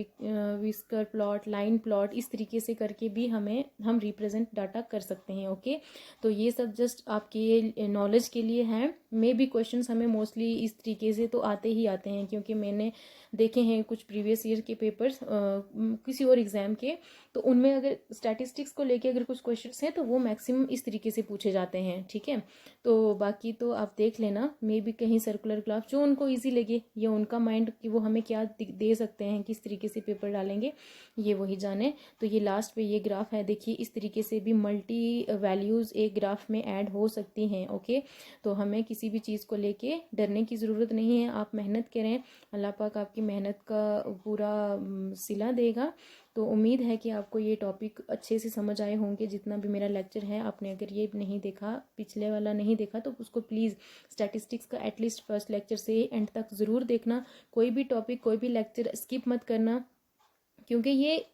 whisker plot, line plot, इस तरीके से करके भी हम रिप्रेजेंट डाटा कर सकते हैं। ओके, तो ये सब जस्ट आपके नॉलेज के लिए है। मे भी क्वेश्चंस हमें मोस्टली इस तरीके से तो आते ही आते हैं, क्योंकि मैंने देखे हैं कुछ प्रीवियस ईयर के पेपर्स किसी और एग्जाम के, तो उनमें अगर स्टैटिस्टिक्स को लेके अगर कुछ क्वेश्चंस हैं तो वो मैक्सिमम इस तरीके से पूछे जाते हैं। ठीक है, तो बाकी तो आप देख लेना, मे भी कहीं सर्कुलर ग्राफ जो उनको इजी लगे, या उनका माइंड कि वो हमें क्या दे सकते हैं, किस तरीके से पेपर डालेंगे, ये वही जाने। तो ये लास्ट पे ये ग्राफ है, देखिए इस तरीके से भी मल्टी वैल्यूज़ एक ग्राफ में ऐड हो सकती हैं। ओके, तो हमें किसी भी चीज़ को लेके डरने की ज़रूरत नहीं है। आप मेहनत करें, अल्लाह पाक आपकी मेहनत का पूरा सिला देगा। तो उम्मीद है कि आपको ये टॉपिक अच्छे से समझ आए होंगे। जितना भी मेरा लेक्चर है, आपने अगर ये नहीं देखा, पिछले वाला नहीं देखा, तो उसको प्लीज़ स्टैटिस्टिक्स का एटलीस्ट फर्स्ट लेक्चर से एंड तक ज़रूर देखना। कोई भी टॉपिक, कोई भी लेक्चर स्किप मत करना, क्योंकि ये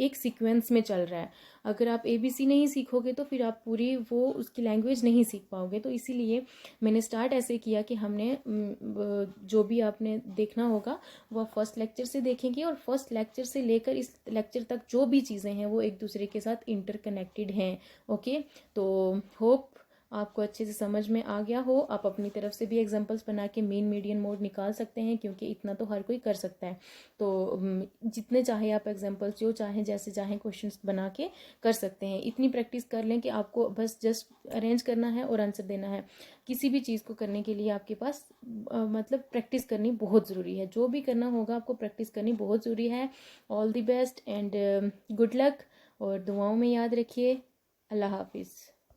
एक सीक्वेंस में चल रहा है। अगर आप ABC नहीं सीखोगे तो फिर आप पूरी वो उसकी लैंग्वेज नहीं सीख पाओगे। तो इसीलिए मैंने स्टार्ट ऐसे किया कि हमने जो भी आपने देखना होगा वो फर्स्ट लेक्चर से देखेंगे, और फर्स्ट लेक्चर से लेकर इस लेक्चर तक जो भी चीज़ें हैं वो एक दूसरे के साथ इंटरकनेक्टेड हैं। ओके, तो होप आपको अच्छे से समझ में आ गया हो। आप अपनी तरफ से भी एग्जांपल्स बना के मीन मीडियन मोड निकाल सकते हैं, क्योंकि इतना तो हर कोई कर सकता है। तो जितने चाहे आप एग्जांपल्स, जो चाहें, जैसे चाहें क्वेश्चंस बना के कर सकते हैं। इतनी प्रैक्टिस कर लें कि आपको बस जस्ट अरेंज करना है और आंसर देना है। किसी भी चीज़ को करने के लिए आपके पास मतलब प्रैक्टिस करनी बहुत ज़रूरी है। जो भी करना होगा आपको प्रैक्टिस करनी बहुत ज़रूरी है। All the best and good luck, और दुआओं में याद रखिए। अल्लाह हाफिज़।